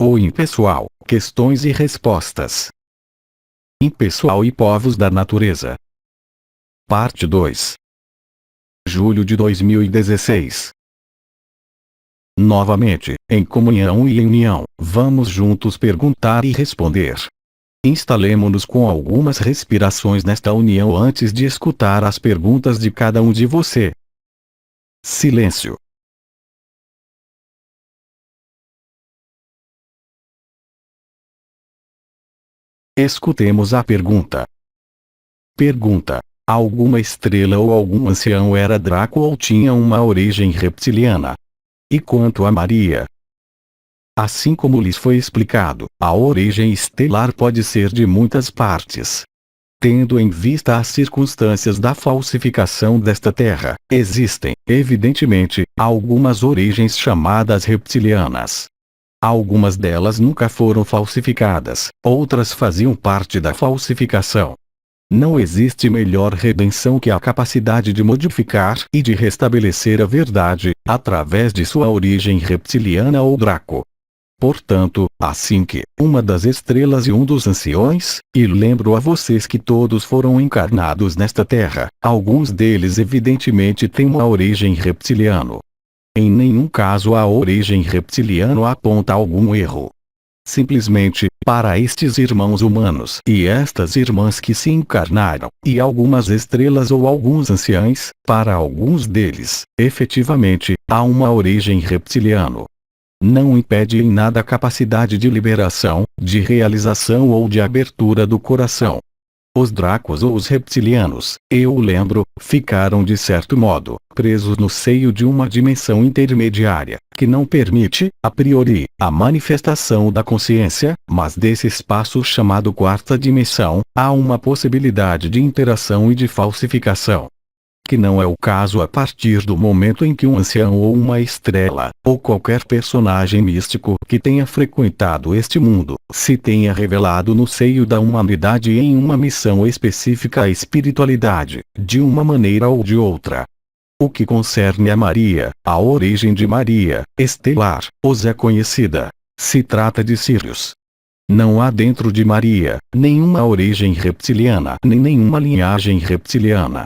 ou impessoal, questões e respostas. Impessoal e povos da natureza. Parte 2. Julho de 2016. Novamente, em comunhão e em união, vamos juntos perguntar e responder. Instalemo-nos com algumas respirações nesta união antes de escutar as perguntas de cada um de você. Silêncio. Escutemos a pergunta. Pergunta: alguma estrela ou algum ancião era Draco ou tinha uma origem reptiliana? E quanto a Maria? Assim como lhes foi explicado, a origem estelar pode ser de muitas partes. Tendo em vista as circunstâncias da falsificação desta Terra, existem, evidentemente, algumas origens chamadas reptilianas. Algumas delas nunca foram falsificadas, outras faziam parte da falsificação. Não existe melhor redenção que a capacidade de modificar e de restabelecer a verdade, através de sua origem reptiliana ou Draco. Portanto, assim que uma das estrelas e um dos anciões, e lembro a vocês que todos foram encarnados nesta Terra, alguns deles evidentemente têm uma origem reptiliana. Em nenhum caso a origem reptiliana aponta algum erro. Simplesmente, para estes irmãos humanos e estas irmãs que se encarnaram, e algumas estrelas ou alguns anciães, para alguns deles, efetivamente, há uma origem reptiliana. Não impede em nada a capacidade de liberação, de realização ou de abertura do coração. Os Dracos ou os reptilianos, eu lembro, ficaram de certo modo, presos no seio de uma dimensão intermediária, que não permite, a priori, a manifestação da consciência, mas desse espaço chamado quarta dimensão, há uma possibilidade de interação e de falsificação. Que não é o caso a partir do momento em que um ancião ou uma estrela, ou qualquer personagem místico que tenha frequentado este mundo, se tenha revelado no seio da humanidade em uma missão específica à espiritualidade, de uma maneira ou de outra. O que concerne a Maria, a origem de Maria, estelar, os é conhecida. Se trata de Sírios. Não há dentro de Maria, nenhuma origem reptiliana nem nenhuma linhagem reptiliana.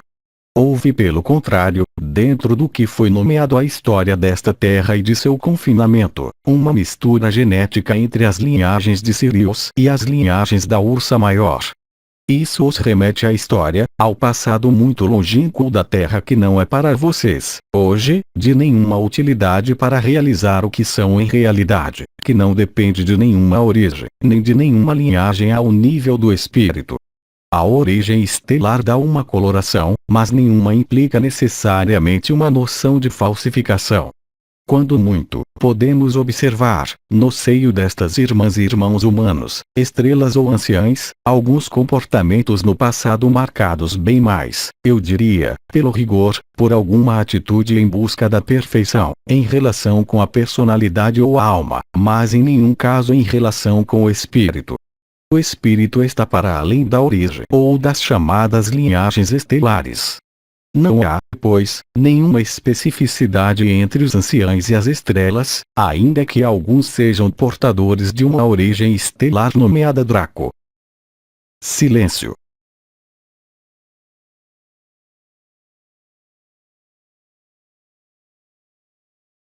Houve pelo contrário, dentro do que foi nomeado a história desta terra e de seu confinamento, uma mistura genética entre as linhagens de Sírios e as linhagens da Ursa Maior. Isso os remete à história, ao passado muito longínquo da Terra que não é para vocês, hoje, de nenhuma utilidade para realizar o que são em realidade, que não depende de nenhuma origem, nem de nenhuma linhagem ao nível do espírito. A origem estelar dá uma coloração, mas nenhuma implica necessariamente uma noção de falsificação. Quando muito, podemos observar, no seio destas irmãs e irmãos humanos, estrelas ou anciães, alguns comportamentos no passado marcados bem mais, eu diria, pelo rigor, por alguma atitude em busca da perfeição, em relação com a personalidade ou a alma, mas em nenhum caso em relação com o espírito. O espírito está para além da origem ou das chamadas linhagens estelares. Não há, pois, nenhuma especificidade entre os anciães e as estrelas, ainda que alguns sejam portadores de uma origem estelar nomeada Draco. Silêncio.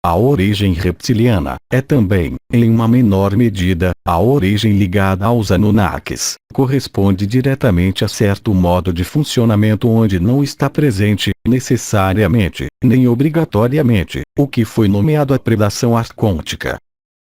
A origem reptiliana é também, em uma menor medida, a origem ligada aos Anunnakis, corresponde diretamente a certo modo de funcionamento onde não está presente, necessariamente, nem obrigatoriamente, o que foi nomeado a predação arcôntica.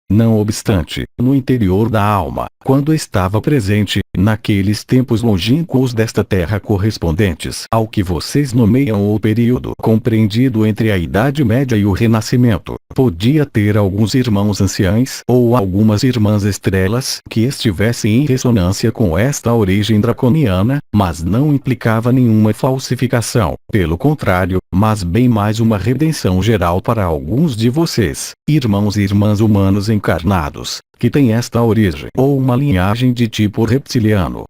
Não obstante, no interior da alma, quando estava presente, naqueles tempos longínquos desta terra correspondentes ao que vocês nomeiam o período compreendido entre a Idade Média e o Renascimento, podia ter alguns irmãos anciães ou algumas irmãs estrelas que estivessem em ressonância com esta origem draconiana, mas não implicava nenhuma falsificação, pelo contrário, mas bem mais uma redenção geral para alguns de vocês, irmãos e irmãs humanos encarnados, que têm esta origem ou uma linhagem de tipo reptiliano.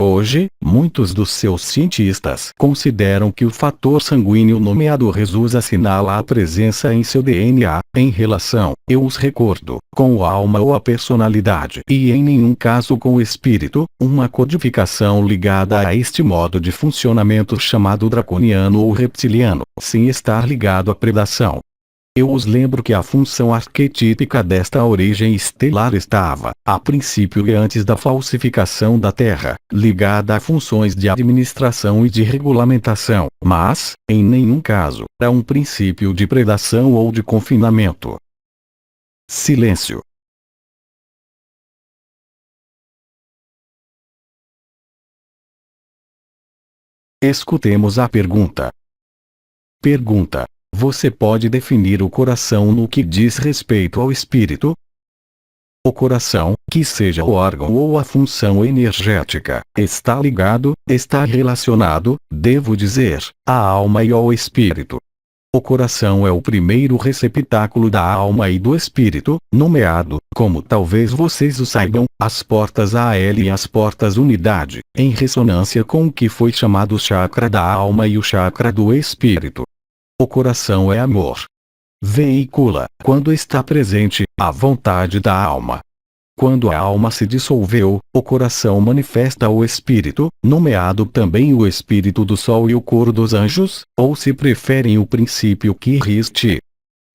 Hoje, muitos dos seus cientistas consideram que o fator sanguíneo nomeado Rhesus assinala a presença em seu DNA, em relação, eu os recordo, com a alma ou a personalidade e em nenhum caso com o espírito, uma codificação ligada a este modo de funcionamento chamado draconiano ou reptiliano, sem estar ligado à predação. Eu os lembro que a função arquetípica desta origem estelar estava, a princípio e antes da falsificação da Terra, ligada a funções de administração e de regulamentação, mas, em nenhum caso, a um princípio de predação ou de confinamento. Silêncio. Escutemos a pergunta. Pergunta. Você pode definir o coração no que diz respeito ao espírito? O coração, que seja o órgão ou a função energética, está ligado, está relacionado, devo dizer, à alma e ao espírito. O coração é o primeiro receptáculo da alma e do espírito, nomeado, como talvez vocês o saibam, as portas AL e as portas unidade, em ressonância com o que foi chamado chakra da alma e o chakra do espírito. O coração é amor. Veicula, quando está presente, a vontade da alma. Quando a alma se dissolveu, o coração manifesta o espírito, nomeado também o espírito do sol e o coro dos anjos, ou se preferem o princípio que riste.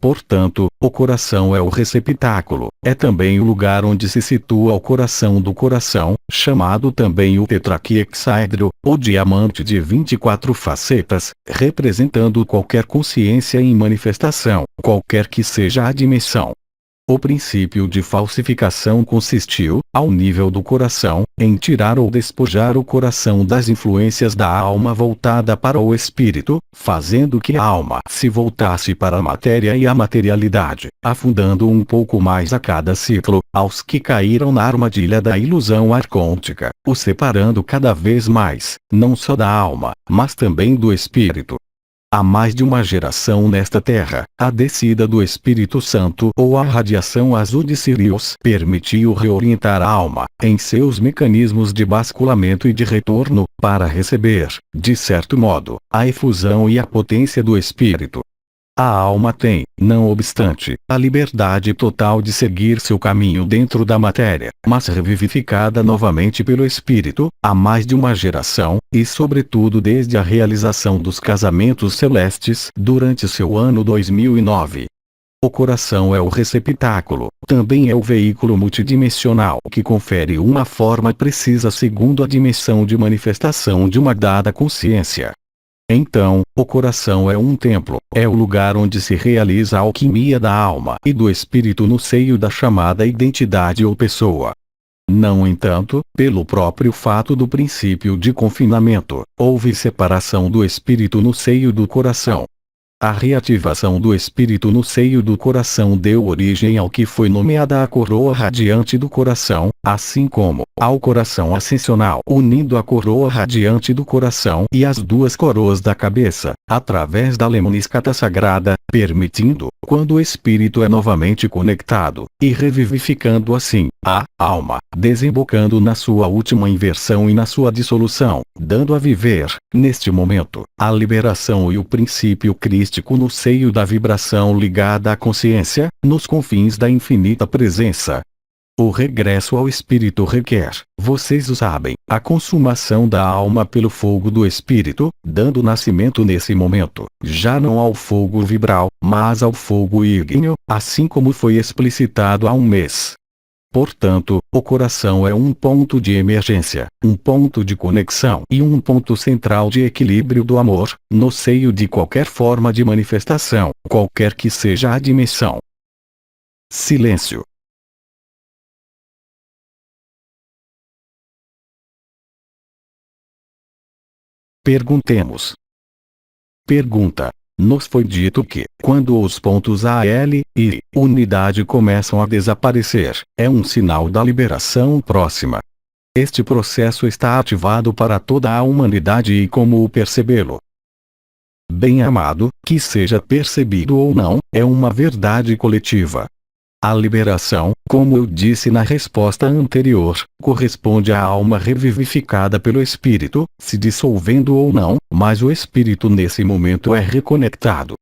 Portanto, o coração é o receptáculo, é também o lugar onde se situa o coração do coração, chamado também o tetraquiexaedro, ou diamante de 24 facetas, representando qualquer consciência em manifestação, qualquer que seja a dimensão. O princípio de falsificação consistiu, ao nível do coração, em tirar ou despojar o coração das influências da alma voltada para o espírito, fazendo que a alma se voltasse para a matéria e a materialidade, afundando um pouco mais a cada ciclo, aos que caíram na armadilha da ilusão arcôntica, o separando cada vez mais, não só da alma, mas também do espírito. Há mais de uma geração nesta terra, a descida do Espírito Santo ou a radiação azul de Sirius permitiu reorientar a alma, em seus mecanismos de basculamento e de retorno, para receber, de certo modo, a efusão e a potência do Espírito. A alma tem, não obstante, a liberdade total de seguir seu caminho dentro da matéria, mas revivificada novamente pelo Espírito, há mais de uma geração, e sobretudo desde a realização dos casamentos celestes durante seu ano 2009. O coração é o receptáculo, também é o veículo multidimensional que confere uma forma precisa segundo a dimensão de manifestação de uma dada consciência. Então, o coração é um templo, é o lugar onde se realiza a alquimia da alma e do espírito no seio da chamada identidade ou pessoa. No entanto, pelo próprio fato do princípio de confinamento, houve separação do espírito no seio do coração. A reativação do espírito no seio do coração deu origem ao que foi nomeada a coroa radiante do coração, assim como ao coração ascensional, unindo a coroa radiante do coração e as duas coroas da cabeça, através da lemniscata sagrada, permitindo, quando o espírito é novamente conectado, e revivificando assim, a alma, desembocando na sua última inversão e na sua dissolução, dando a viver, neste momento, a liberação e o princípio crístico no seio da vibração ligada à consciência, nos confins da infinita presença. O regresso ao espírito requer, vocês o sabem, a consumação da alma pelo fogo do espírito, dando nascimento nesse momento, já não ao fogo vibral, mas ao fogo ígneo, assim como foi explicitado há um mês. Portanto, o coração é um ponto de emergência, um ponto de conexão e um ponto central de equilíbrio do amor, no seio de qualquer forma de manifestação, qualquer que seja a dimensão. Silêncio. Perguntemos. Pergunta. Nos foi dito que, quando os pontos AL e unidade começam a desaparecer, é um sinal da liberação próxima. Este processo está ativado para toda a humanidade e como o percebê-lo? Bem-amado, que seja percebido ou não, é uma verdade coletiva. A liberação, como eu disse na resposta anterior, corresponde à alma revivificada pelo espírito, se dissolvendo ou não, mas o espírito nesse momento é reconectado.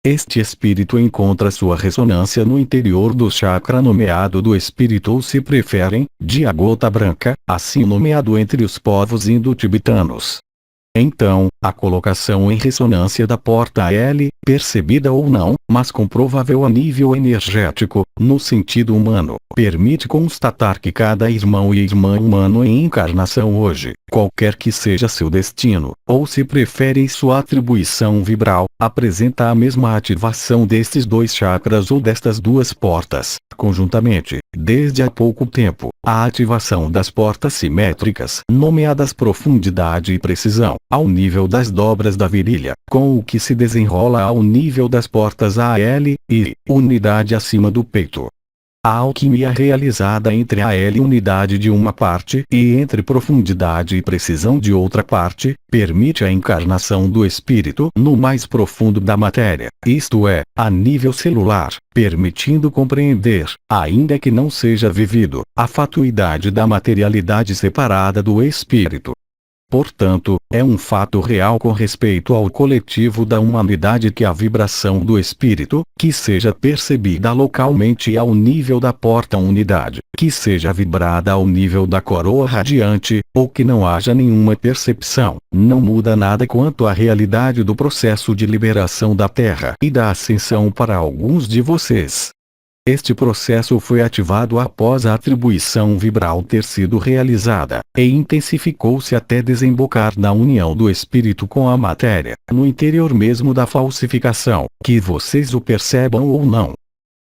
Este espírito encontra sua ressonância no interior do chakra nomeado do espírito, ou se preferem, de a gota branca, assim nomeado entre os povos indo-tibetanos. Então, a colocação em ressonância da porta L, percebida ou não, mas comprovável a nível energético, no sentido humano, permite constatar que cada irmão e irmã humano em encarnação hoje, qualquer que seja seu destino, ou se prefere sua atribuição vibral, apresenta a mesma ativação destes dois chakras ou destas duas portas, conjuntamente, desde há pouco tempo, a ativação das portas simétricas, nomeadas profundidade e precisão, ao nível das dobras da virilha, com o que se desenrola ao nível das portas AL e unidade acima do peito. A alquimia realizada entre a L unidade de uma parte e entre profundidade e precisão de outra parte, permite a encarnação do espírito no mais profundo da matéria, isto é, a nível celular, permitindo compreender, ainda que não seja vivido, a fatuidade da materialidade separada do espírito. Portanto, é um fato real com respeito ao coletivo da humanidade que a vibração do espírito, que seja percebida localmente ao nível da porta unidade, que seja vibrada ao nível da coroa radiante, ou que não haja nenhuma percepção, não muda nada quanto à realidade do processo de liberação da Terra e da ascensão para alguns de vocês. Este processo foi ativado após a atribuição vibral ter sido realizada, e intensificou-se até desembocar na união do espírito com a matéria, no interior mesmo da falsificação, que vocês o percebam ou não.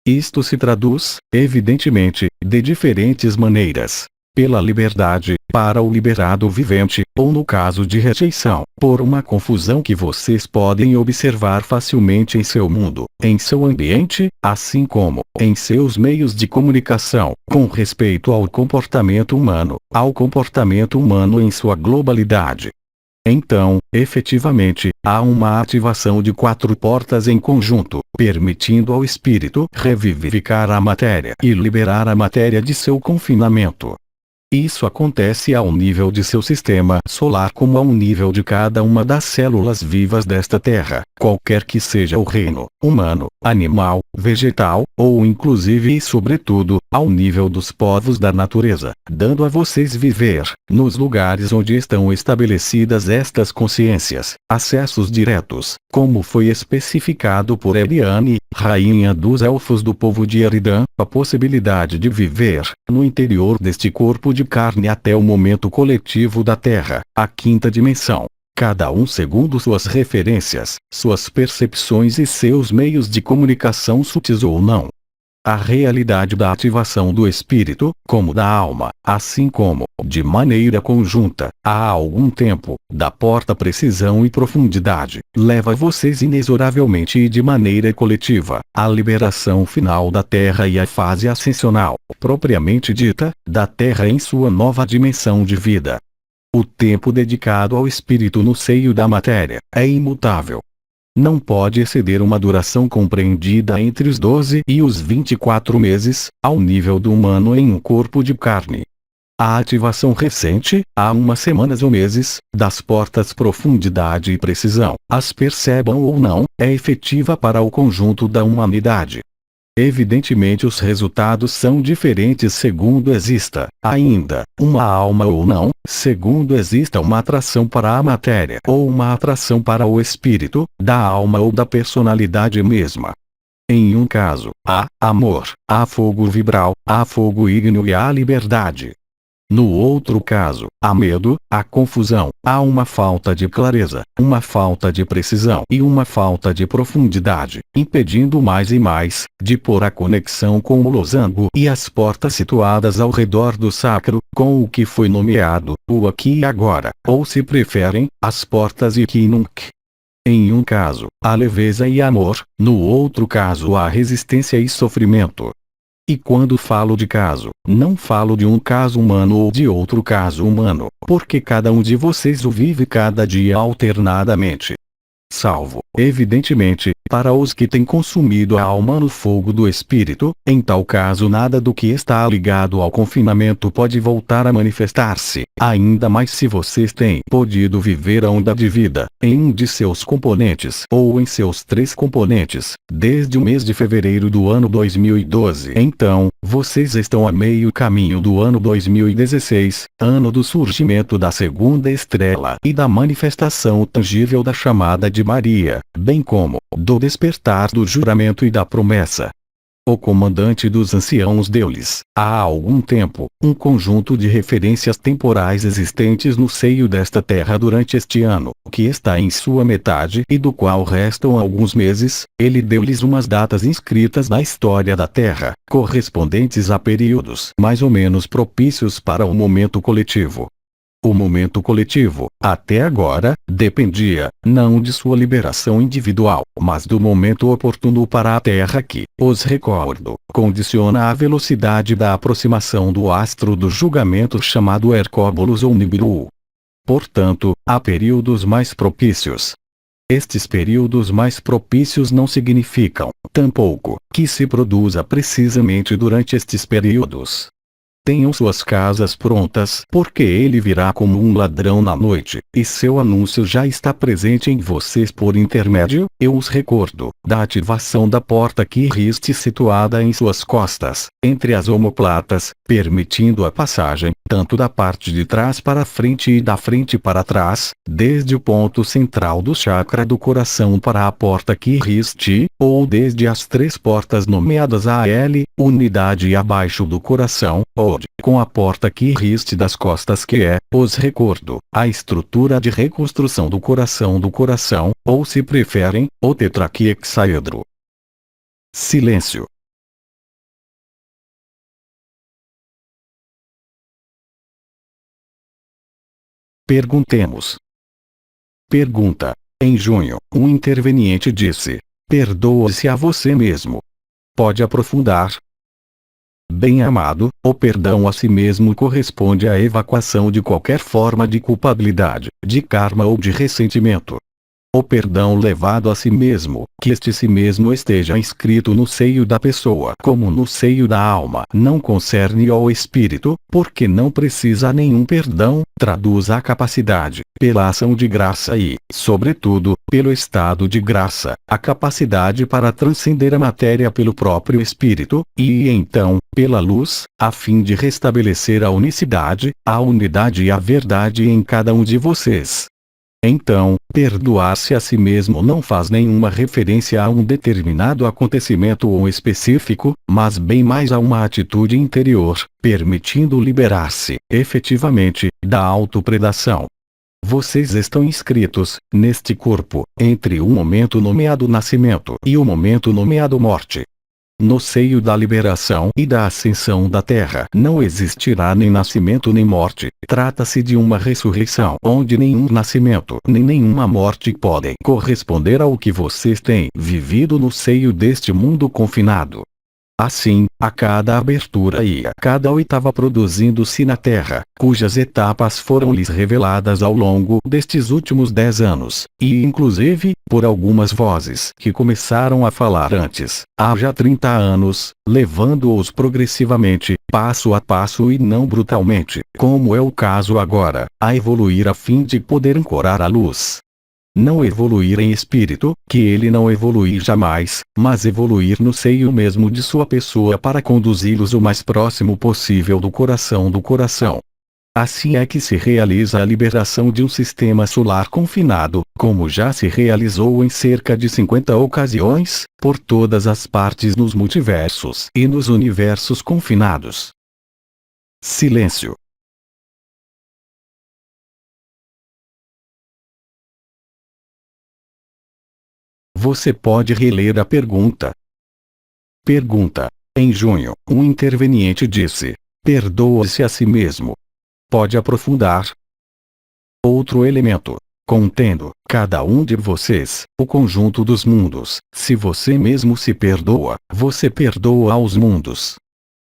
Isto se traduz, evidentemente, de diferentes maneiras. Pela liberdade, para o liberado vivente, ou no caso de rejeição, por uma confusão que vocês podem observar facilmente em seu mundo, em seu ambiente, assim como em seus meios de comunicação, com respeito ao comportamento humano em sua globalidade. Então, efetivamente, há uma ativação de 4 portas em conjunto, permitindo ao espírito revivificar a matéria e liberar a matéria de seu confinamento. Isso acontece ao nível de seu sistema solar como ao nível de cada uma das células vivas desta Terra, qualquer que seja o reino, humano, animal, vegetal, ou inclusive e sobretudo, ao nível dos povos da natureza, dando a vocês viver, nos lugares onde estão estabelecidas estas consciências, acessos diretos, como foi especificado por Eliane, rainha dos elfos do povo de Eridan, a possibilidade de viver, no interior deste corpo de carne até o momento coletivo da Terra, a quinta dimensão. Cada um segundo suas referências, suas percepções e seus meios de comunicação sutis ou não. A realidade da ativação do espírito, como da alma, assim como, de maneira conjunta, há algum tempo, da porta precisão e profundidade, leva vocês inexoravelmente e de maneira coletiva, à liberação final da Terra e à fase ascensional, propriamente dita, da Terra em sua nova dimensão de vida. O tempo dedicado ao espírito no seio da matéria é imutável. Não pode exceder uma duração compreendida entre os 12 e os 24 meses, ao nível do humano em um corpo de carne. A ativação recente, há umas semanas ou meses, das portas profundidade e precisão, as percebam ou não, é efetiva para o conjunto da humanidade. Evidentemente os resultados são diferentes segundo exista, ainda, uma alma ou não, segundo exista uma atração para a matéria ou uma atração para o espírito, da alma ou da personalidade mesma. Em um caso, há amor, há fogo vibral, há fogo ígneo e há liberdade. No outro caso, há medo, há confusão, há uma falta de clareza, uma falta de precisão e uma falta de profundidade, impedindo mais e mais, de pôr a conexão com o losango e as portas situadas ao redor do sacro, com o que foi nomeado, o aqui e agora, ou se preferem, as portas Iki e Nunc. Em um caso, há leveza e amor, no outro caso há resistência e sofrimento. E quando falo de caso, não falo de um caso humano ou de outro caso humano, porque cada um de vocês o vive cada dia alternadamente. Salvo, evidentemente, para os que têm consumido a alma no fogo do espírito, em tal caso nada do que está ligado ao confinamento pode voltar a manifestar-se, ainda mais se vocês têm podido viver a onda de vida, em um de seus componentes ou em seus 3 componentes, desde o mês de fevereiro do ano 2012. Então, vocês estão a meio caminho do ano 2016, ano do surgimento da segunda estrela e da manifestação tangível da chamada de Maria, bem como do despertar do juramento e da promessa. O comandante dos anciãos deu-lhes, há algum tempo, um conjunto de referências temporais existentes no seio desta terra durante este ano, que está em sua metade e do qual restam alguns meses. Ele deu-lhes umas datas inscritas na história da terra, correspondentes a períodos mais ou menos propícios para o momento coletivo. O momento coletivo, até agora, dependia, não de sua liberação individual, mas do momento oportuno para a Terra que, os recordo, condiciona a velocidade da aproximação do astro do julgamento chamado Hercóbulos ou Nibiru. Portanto, há períodos mais propícios. Estes períodos mais propícios não significam, tampouco, que se produza precisamente durante estes períodos. Tenham suas casas prontas, porque ele virá como um ladrão na noite, e seu anúncio já está presente em vocês por intermédio, eu os recordo, da ativação da porta Kirist situada em suas costas, entre as omoplatas, permitindo a passagem, tanto da parte de trás para frente e da frente para trás, desde o ponto central do chakra do coração para a porta Kirist, ou desde as 3 portas nomeadas AL, unidade e abaixo do coração, com a porta Kirist das costas que é, os recordo, a estrutura de reconstrução do coração, ou se preferem, o tetraquiexaedro. Silêncio. Perguntemos. Pergunta. Em junho, um interveniente disse: perdoa-se a você mesmo. Pode aprofundar? Bem-amado, o perdão a si mesmo corresponde à evacuação de qualquer forma de culpabilidade, de karma ou de ressentimento. O perdão levado a si mesmo, que este si mesmo esteja inscrito no seio da pessoa como no seio da alma, não concerne ao espírito, porque não precisa nenhum perdão, traduz a capacidade, pela ação de graça e, sobretudo, pelo estado de graça, a capacidade para transcender a matéria pelo próprio espírito, e então, pela luz, a fim de restabelecer a unicidade, a unidade e a verdade em cada um de vocês. Então, perdoar-se a si mesmo não faz nenhuma referência a um determinado acontecimento ou específico, mas bem mais a uma atitude interior, permitindo liberar-se, efetivamente, da autopredação. Vocês estão inscritos, neste corpo, entre o momento nomeado nascimento e o momento nomeado morte. No seio da liberação e da ascensão da Terra não existirá nem nascimento nem morte, trata-se de uma ressurreição onde nenhum nascimento nem nenhuma morte podem corresponder ao que vocês têm vivido no seio deste mundo confinado. Assim, a cada abertura e a cada oitava produzindo-se na Terra, cujas etapas foram-lhes reveladas ao longo destes últimos 10 anos, e inclusive, por algumas vozes que começaram a falar antes, há já 30 anos, levando-os progressivamente, passo a passo e não brutalmente, como é o caso agora, a evoluir a fim de poder ancorar a luz. Não evoluir em espírito, que ele não evoluir jamais, mas evoluir no seio mesmo de sua pessoa para conduzi-los o mais próximo possível do coração. Assim é que se realiza a liberação de um sistema solar confinado, como já se realizou em cerca de 50 ocasiões, por todas as partes nos multiversos e nos universos confinados. Silêncio. Você pode reler a pergunta. Pergunta. Em junho, um interveniente disse: perdoa-se a si mesmo. Pode aprofundar? Outro elemento. Contendo, cada um de vocês, o conjunto dos mundos. Se você mesmo se perdoa, você perdoa aos mundos.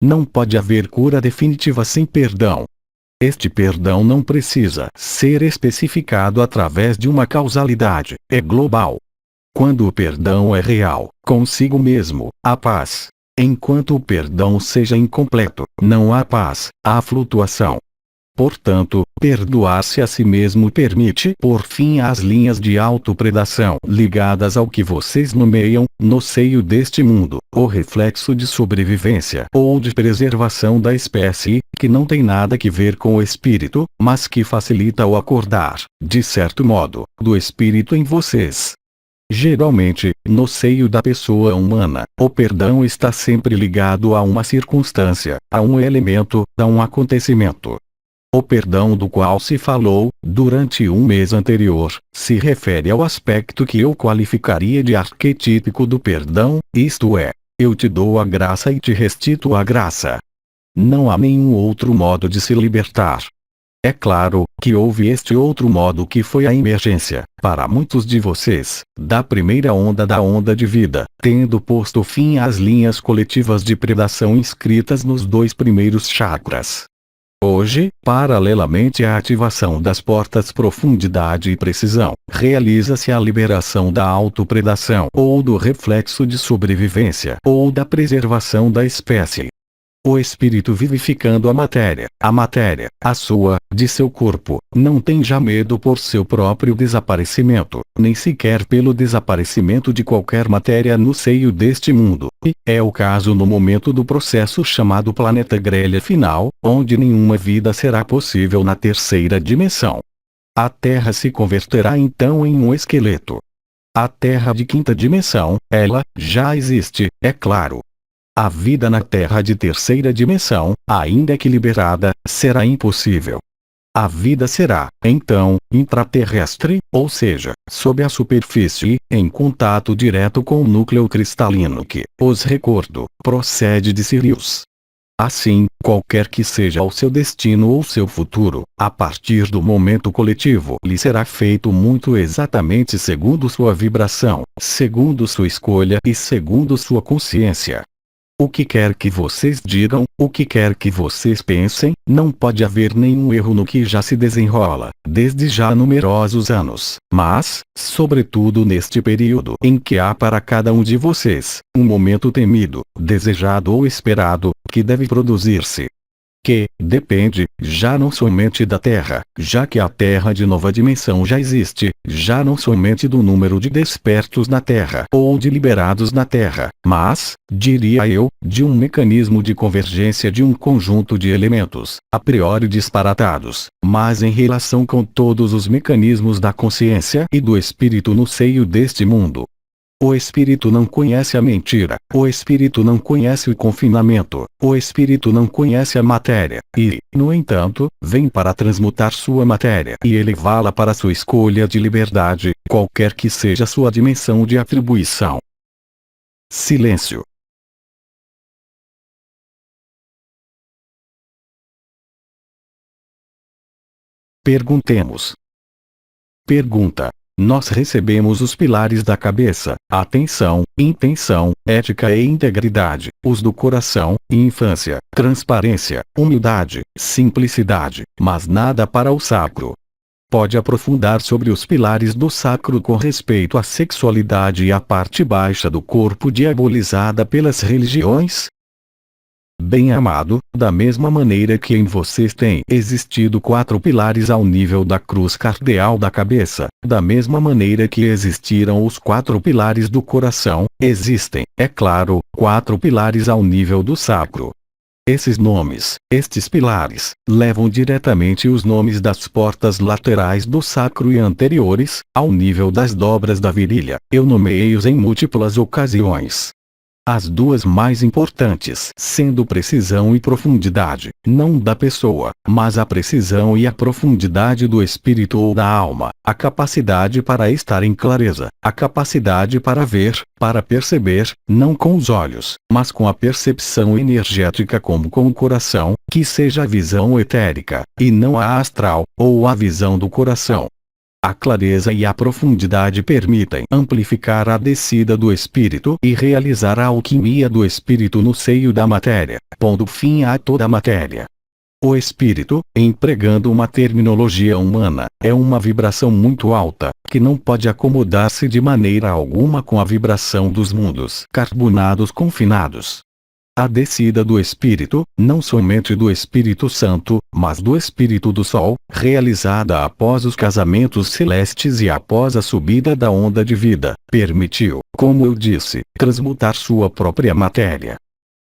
Não pode haver cura definitiva sem perdão. Este perdão não precisa ser especificado através de uma causalidade, é global. Quando o perdão é real, consigo mesmo, há paz. Enquanto o perdão seja incompleto, não há paz, há flutuação. Portanto, perdoar-se a si mesmo permite pôr fim às linhas de autopredação ligadas ao que vocês nomeiam, no seio deste mundo, o reflexo de sobrevivência ou de preservação da espécie, que não tem nada que ver com o espírito, mas que facilita o acordar, de certo modo, do espírito em vocês. Geralmente, no seio da pessoa humana, o perdão está sempre ligado a uma circunstância, a um elemento, a um acontecimento. O perdão do qual se falou, durante um mês anterior, se refere ao aspecto que eu qualificaria de arquetípico do perdão, isto é, eu te dou a graça e te restituo a graça. Não há nenhum outro modo de se libertar. É claro que houve este outro modo que foi a emergência, para muitos de vocês, da primeira onda da onda de vida, tendo posto fim às linhas coletivas de predação inscritas nos 2 primeiros chakras. Hoje, paralelamente à ativação das portas profundidade e precisão, realiza-se a liberação da autopredação ou do reflexo de sobrevivência ou da preservação da espécie. O espírito vivificando a matéria, a sua, de seu corpo, não tem já medo por seu próprio desaparecimento, nem sequer pelo desaparecimento de qualquer matéria no seio deste mundo, e é o caso no momento do processo chamado planeta grelha final, onde nenhuma vida será possível na terceira dimensão. A Terra se converterá então em um esqueleto. A Terra de quinta dimensão, ela, já existe, é claro. A vida na Terra de terceira dimensão, ainda que liberada, será impossível. A vida será, então, intraterrestre, ou seja, sob a superfície, em contato direto com o núcleo cristalino que, os recordo, procede de Sirius. Assim, qualquer que seja o seu destino ou seu futuro, a partir do momento coletivo lhe será feito muito exatamente segundo sua vibração, segundo sua escolha e segundo sua consciência. O que quer que vocês digam, o que quer que vocês pensem, não pode haver nenhum erro no que já se desenrola, desde já há numerosos anos, mas, sobretudo neste período em que há para cada um de vocês, um momento temido, desejado ou esperado, que deve produzir-se. Que depende, já não somente da Terra, já que a Terra de nova dimensão já existe, já não somente do número de despertos na Terra ou de liberados na Terra, mas, diria eu, de um mecanismo de convergência de um conjunto de elementos, a priori disparatados, mas em relação com todos os mecanismos da consciência e do espírito no seio deste mundo. O espírito não conhece a mentira, o espírito não conhece o confinamento, o espírito não conhece a matéria, e, no entanto, vem para transmutar sua matéria e elevá-la para sua escolha de liberdade, qualquer que seja sua dimensão de atribuição. Silêncio. Perguntemos. Pergunta. Nós recebemos os pilares da cabeça, atenção, intenção, ética e integridade, os do coração, infância, transparência, humildade, simplicidade, mas nada para o sacro. Pode aprofundar sobre os pilares do sacro com respeito à sexualidade e à parte baixa do corpo diabolizada pelas religiões? Bem-amado, da mesma maneira que em vocês têm existido 4 pilares ao nível da cruz cardeal da cabeça, da mesma maneira que existiram os 4 pilares do coração, existem, é claro, 4 pilares ao nível do sacro. Esses nomes, estes pilares, levam diretamente os nomes das portas laterais do sacro e anteriores, ao nível das dobras da virilha. Eu nomeei-os em múltiplas ocasiões. As 2 mais importantes sendo precisão e profundidade, não da pessoa, mas a precisão e a profundidade do espírito ou da alma, a capacidade para estar em clareza, a capacidade para ver, para perceber, não com os olhos, mas com a percepção energética como com o coração, que seja a visão etérica, e não a astral, ou a visão do coração. A clareza e a profundidade permitem amplificar a descida do espírito e realizar a alquimia do espírito no seio da matéria, pondo fim a toda a matéria. O espírito, empregando uma terminologia humana, é uma vibração muito alta, que não pode acomodar-se de maneira alguma com a vibração dos mundos carbonados confinados. A descida do Espírito, não somente do Espírito Santo, mas do Espírito do Sol, realizada após os casamentos celestes e após a subida da onda de vida, permitiu, como eu disse, transmutar sua própria matéria.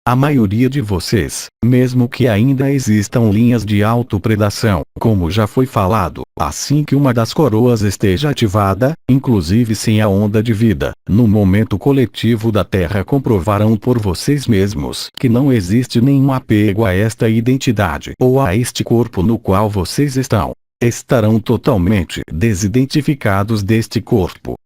A maioria de vocês, mesmo que ainda existam linhas de autopredação, como já foi falado, assim que uma das coroas esteja ativada, inclusive sem a onda de vida, no momento coletivo da Terra comprovarão por vocês mesmos que não existe nenhum apego a esta identidade ou a este corpo no qual vocês estão. Estarão totalmente desidentificados deste corpo.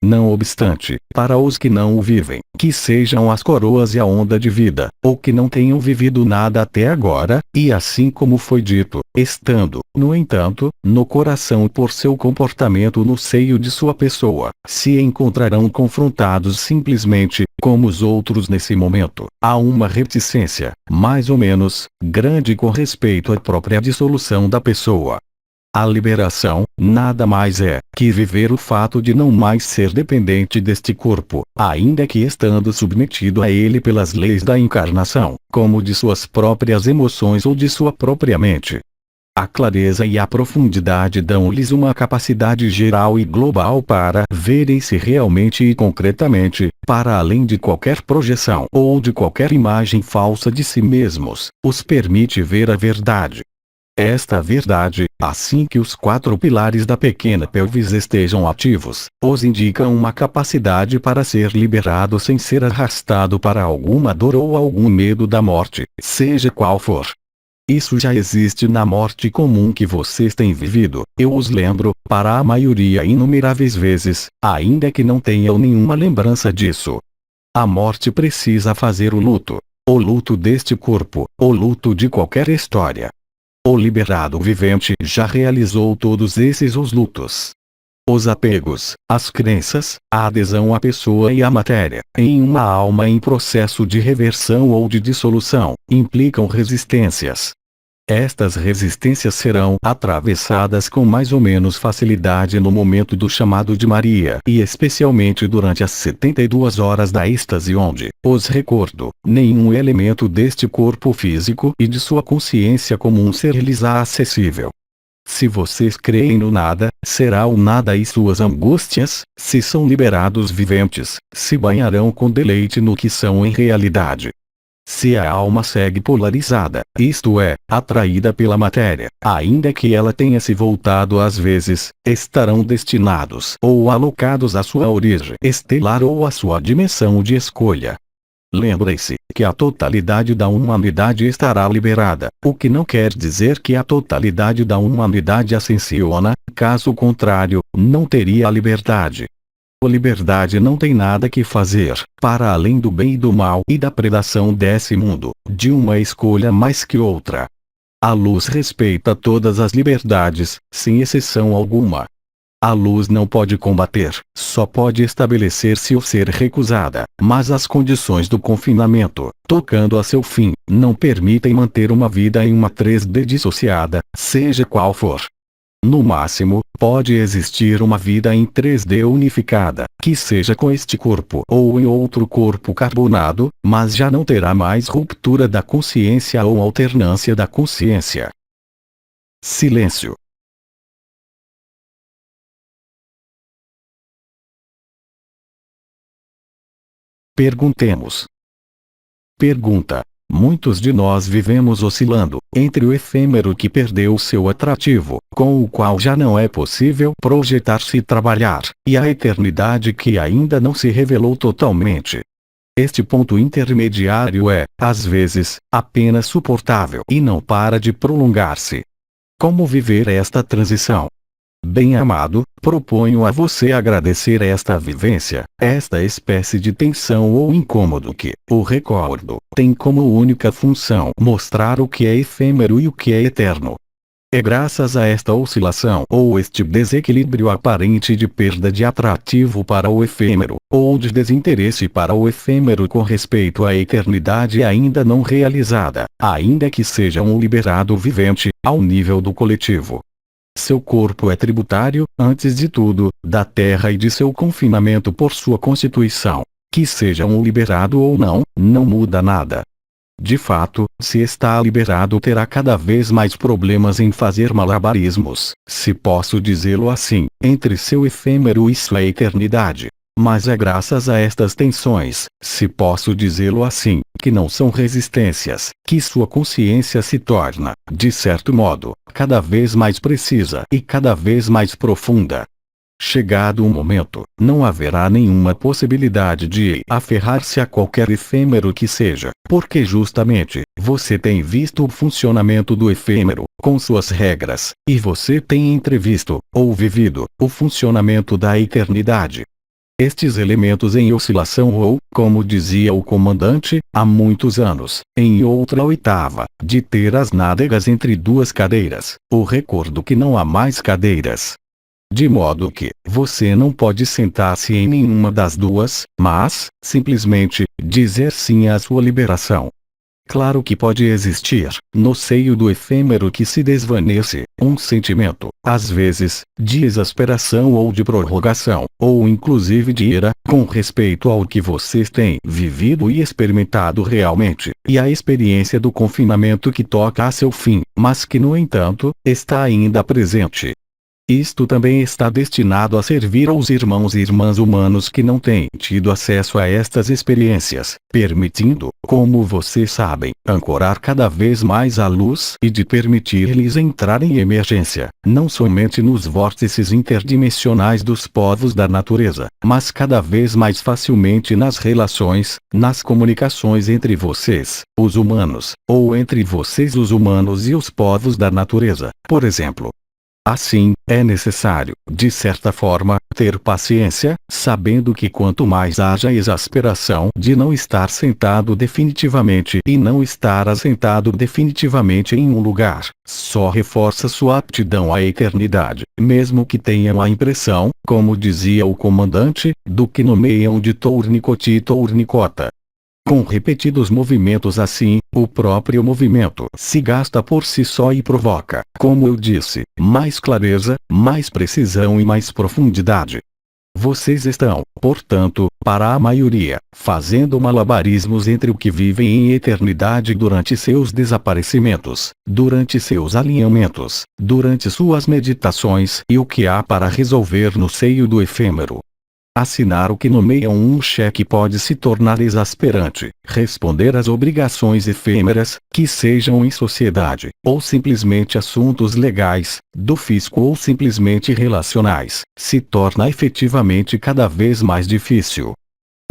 Não obstante, para os que não o vivem, que sejam as coroas e a onda de vida, ou que não tenham vivido nada até agora, e assim como foi dito, estando, no entanto, no coração por seu comportamento no seio de sua pessoa, se encontrarão confrontados simplesmente, como os outros nesse momento, a uma reticência, mais ou menos, grande com respeito à própria dissolução da pessoa. A liberação, nada mais é, que viver o fato de não mais ser dependente deste corpo, ainda que estando submetido a ele pelas leis da encarnação, como de suas próprias emoções ou de sua própria mente. A clareza e a profundidade dão-lhes uma capacidade geral e global para verem-se realmente e concretamente, para além de qualquer projeção ou de qualquer imagem falsa de si mesmos, os permite ver a verdade. Esta verdade, assim que os 4 pilares da pequena pelvis estejam ativos, os indica uma capacidade para ser liberado sem ser arrastado para alguma dor ou algum medo da morte, seja qual for. Isso já existe na morte comum que vocês têm vivido, eu os lembro, para a maioria inumeráveis vezes, ainda que não tenham nenhuma lembrança disso. A morte precisa fazer o luto deste corpo, o luto de qualquer história. O liberado vivente já realizou todos esses os lutos. Os apegos, as crenças, a adesão à pessoa e à matéria, em uma alma em processo de reversão ou de dissolução, implicam resistências. Estas resistências serão atravessadas com mais ou menos facilidade no momento do chamado de Maria e especialmente durante as 72 horas da êxtase onde, os recordo, nenhum elemento deste corpo físico e de sua consciência comum ser-lhes acessível. Se vocês creem no nada, será o nada e suas angústias, se são liberados viventes, se banharão com deleite no que são em realidade. Se a alma segue polarizada, isto é, atraída pela matéria, ainda que ela tenha se voltado às vezes, estarão destinados ou alocados à sua origem estelar ou à sua dimensão de escolha. Lembre-se que a totalidade da humanidade estará liberada, o que não quer dizer que a totalidade da humanidade ascensiona, caso contrário, não teria a liberdade. A liberdade não tem nada que fazer, para além do bem e do mal e da predação desse mundo, de uma escolha mais que outra. A luz respeita todas as liberdades, sem exceção alguma. A luz não pode combater, só pode estabelecer-se ou ser recusada, mas as condições do confinamento, tocando a seu fim, não permitem manter uma vida em uma 3D dissociada, seja qual for. No máximo, pode existir uma vida em 3D unificada, que seja com este corpo ou em outro corpo carbonado, mas já não terá mais ruptura da consciência ou alternância da consciência. Silêncio. Perguntemos. Pergunta. Muitos de nós vivemos oscilando entre o efêmero que perdeu seu atrativo, com o qual já não é possível projetar-se e trabalhar, e a eternidade que ainda não se revelou totalmente. Este ponto intermediário é, às vezes, apenas suportável e não para de prolongar-se. Como viver esta transição? Bem-amado, proponho a você agradecer esta vivência, esta espécie de tensão ou incômodo que, o recordo, tem como única função mostrar o que é efêmero e o que é eterno. É graças a esta oscilação ou este desequilíbrio aparente de perda de atrativo para o efêmero, ou de desinteresse para o efêmero com respeito à eternidade ainda não realizada, ainda que seja um liberado vivente, ao nível do coletivo. Seu corpo é tributário, antes de tudo, da terra e de seu confinamento por sua constituição. Que seja um liberado ou não, não muda nada. De fato, se está liberado terá cada vez mais problemas em fazer malabarismos, se posso dizê-lo assim, entre seu efêmero e sua eternidade. Mas é graças a estas tensões, se posso dizê-lo assim, que não são resistências, que sua consciência se torna, de certo modo, cada vez mais precisa e cada vez mais profunda. Chegado o momento, não haverá nenhuma possibilidade de aferrar-se a qualquer efêmero que seja, porque justamente, você tem visto o funcionamento do efêmero, com suas regras, e você tem entrevisto, ou vivido, o funcionamento da eternidade. Estes elementos em oscilação ou, como dizia o comandante, há muitos anos, em outra oitava, de ter as nádegas entre duas cadeiras, o recordo que não há mais cadeiras. De modo que, você não pode sentar-se em nenhuma das duas, mas, simplesmente, dizer sim à sua liberação. Claro que pode existir, no seio do efêmero que se desvanece, um sentimento, às vezes, de exasperação ou de prorrogação, ou inclusive de ira, com respeito ao que vocês têm vivido e experimentado realmente, e a experiência do confinamento que toca a seu fim, mas que no entanto, está ainda presente. Isto também está destinado a servir aos irmãos e irmãs humanos que não têm tido acesso a estas experiências, permitindo, como vocês sabem, ancorar cada vez mais a luz e de permitir-lhes entrar em emergência, não somente nos vórtices interdimensionais dos povos da natureza, mas cada vez mais facilmente nas relações, nas comunicações entre vocês, os humanos, ou entre vocês os humanos e os povos da natureza, por exemplo. Assim, é necessário, de certa forma, ter paciência, sabendo que quanto mais haja exasperação de não estar sentado definitivamente e não estar assentado definitivamente em um lugar, só reforça sua aptidão à eternidade, mesmo que tenham a impressão, como dizia o comandante, do que nomeiam de tourniquet e tournicota. Com repetidos movimentos assim, o próprio movimento se gasta por si só e provoca, como eu disse, mais clareza, mais precisão e mais profundidade. Vocês estão, portanto, para a maioria, fazendo malabarismos entre o que vivem em eternidade durante seus desaparecimentos, durante seus alinhamentos, durante suas meditações e o que há para resolver no seio do efêmero. Assinar o que nomeiam um cheque pode se tornar exasperante, responder às obrigações efêmeras, que sejam em sociedade, ou simplesmente assuntos legais, do fisco ou simplesmente relacionais, se torna efetivamente cada vez mais difícil.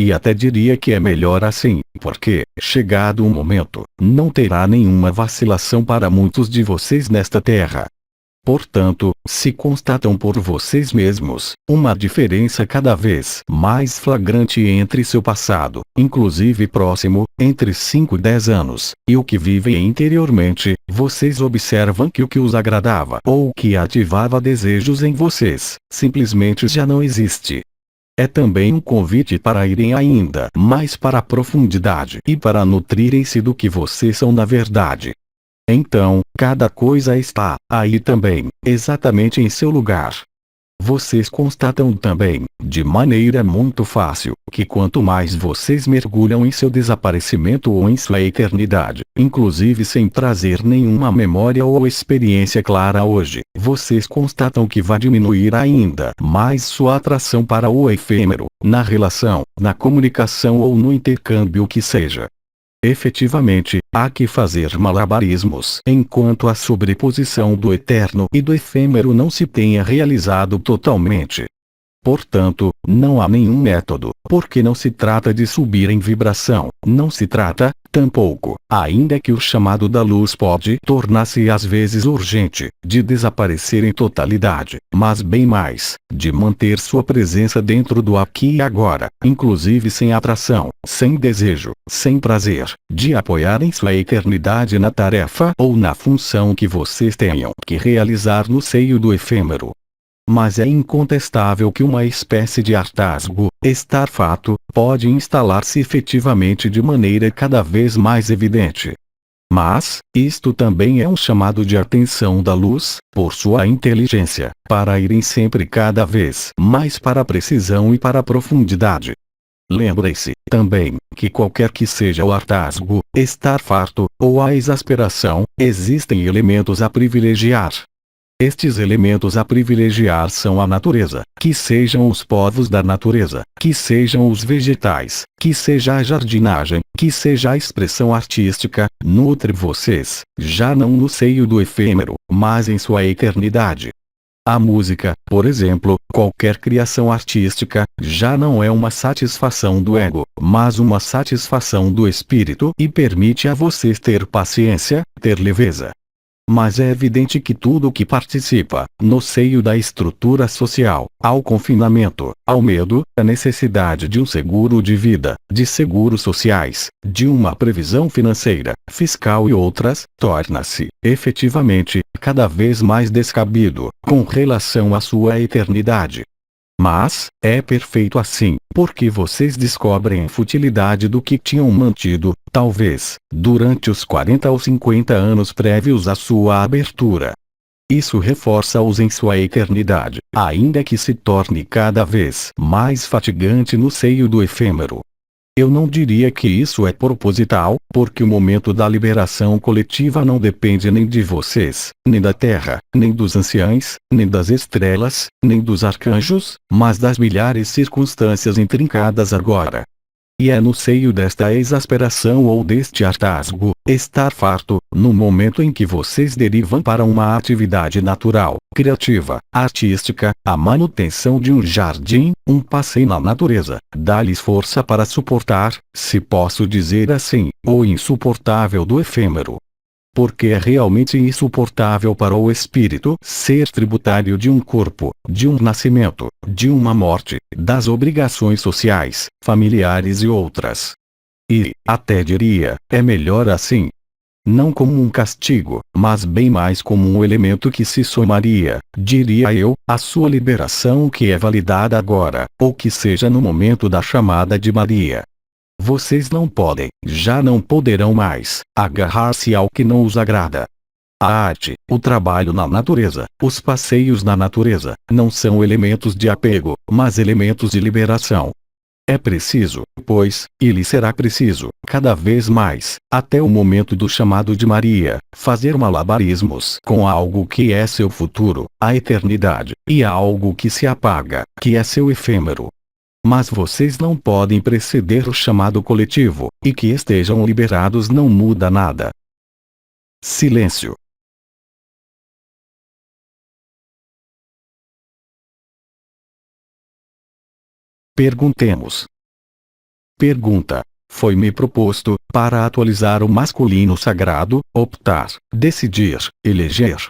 E até diria que é melhor assim, porque, chegado o momento, não terá nenhuma vacilação para muitos de vocês nesta terra. Portanto, se constatam por vocês mesmos, uma diferença cada vez mais flagrante entre seu passado, inclusive próximo, entre 5 e 10 anos, e o que vivem interiormente, vocês observam que o que os agradava ou o que ativava desejos em vocês, simplesmente já não existe. É também um convite para irem ainda mais para a profundidade e para nutrirem-se do que vocês são na verdade. Então, cada coisa está, aí também, exatamente em seu lugar. Vocês constatam também, de maneira muito fácil, que quanto mais vocês mergulham em seu desaparecimento ou em sua eternidade, inclusive sem trazer nenhuma memória ou experiência clara hoje, vocês constatam que vai diminuir ainda mais sua atração para o efêmero, na relação, na comunicação ou no intercâmbio que seja. Efetivamente, há que fazer malabarismos enquanto a sobreposição do eterno e do efêmero não se tenha realizado totalmente. Portanto, não há nenhum método, porque não se trata de subir em vibração, não se trata, tampouco, ainda que o chamado da luz pode tornar-se às vezes urgente, de desaparecer em totalidade, mas bem mais, de manter sua presença dentro do aqui e agora, inclusive sem atração, sem desejo, sem prazer, de apoiar em sua eternidade na tarefa ou na função que vocês tenham que realizar no seio do efêmero. Mas é incontestável que uma espécie de hartazgo, estar fato, pode instalar-se efetivamente de maneira cada vez mais evidente. Mas, isto também é um chamado de atenção da luz, por sua inteligência, para irem sempre cada vez mais para a precisão e para a profundidade. Lembre-se, também, que qualquer que seja o hartazgo, estar farto, ou a exasperação, existem elementos a privilegiar. Estes elementos a privilegiar são a natureza, que sejam os povos da natureza, que sejam os vegetais, que seja a jardinagem, que seja a expressão artística, nutre vocês, já não no seio do efêmero, mas em sua eternidade. A música, por exemplo, qualquer criação artística, já não é uma satisfação do ego, mas uma satisfação do espírito e permite a vocês ter paciência, ter leveza. Mas é evidente que tudo o que participa, no seio da estrutura social, ao confinamento, ao medo, à necessidade de um seguro de vida, de seguros sociais, de uma previsão financeira, fiscal e outras, torna-se, efetivamente, cada vez mais descabido, com relação à sua eternidade. Mas, é perfeito assim, porque vocês descobrem a futilidade do que tinham mantido, talvez, durante os 40 ou 50 anos prévios à sua abertura. Isso reforça-os em sua eternidade, ainda que se torne cada vez mais fatigante no seio do efêmero. Eu não diria que isso é proposital, porque o momento da liberação coletiva não depende nem de vocês, nem da terra, nem dos anciães, nem das estrelas, nem dos arcanjos, mas das milhares circunstâncias intrincadas agora. E é no seio desta exasperação ou deste hartazgo, estar farto, no momento em que vocês derivam para uma atividade natural, criativa, artística, a manutenção de um jardim, um passeio na natureza, dá-lhes força para suportar, se posso dizer assim, o insuportável do efêmero. Porque é realmente insuportável para o espírito ser tributário de um corpo, de um nascimento, de uma morte, das obrigações sociais, familiares e outras. E, até diria, é melhor assim. Não como um castigo, mas bem mais como um elemento que se somaria, diria eu, à sua liberação que é validada agora, ou que seja no momento da chamada de Maria. Vocês não podem, já não poderão mais, agarrar-se ao que não os agrada. A arte, o trabalho na natureza, os passeios na natureza, não são elementos de apego, mas elementos de liberação. É preciso, pois, e lhe será preciso, cada vez mais, até o momento do chamado de Maria, fazer malabarismos com algo que é seu futuro, a eternidade, e algo que se apaga, que é seu efêmero. Mas vocês não podem preceder o chamado coletivo, e que estejam liberados não muda nada. Silêncio. Perguntemos. Pergunta. Foi-me proposto, para atualizar o masculino sagrado, optar, decidir, eleger.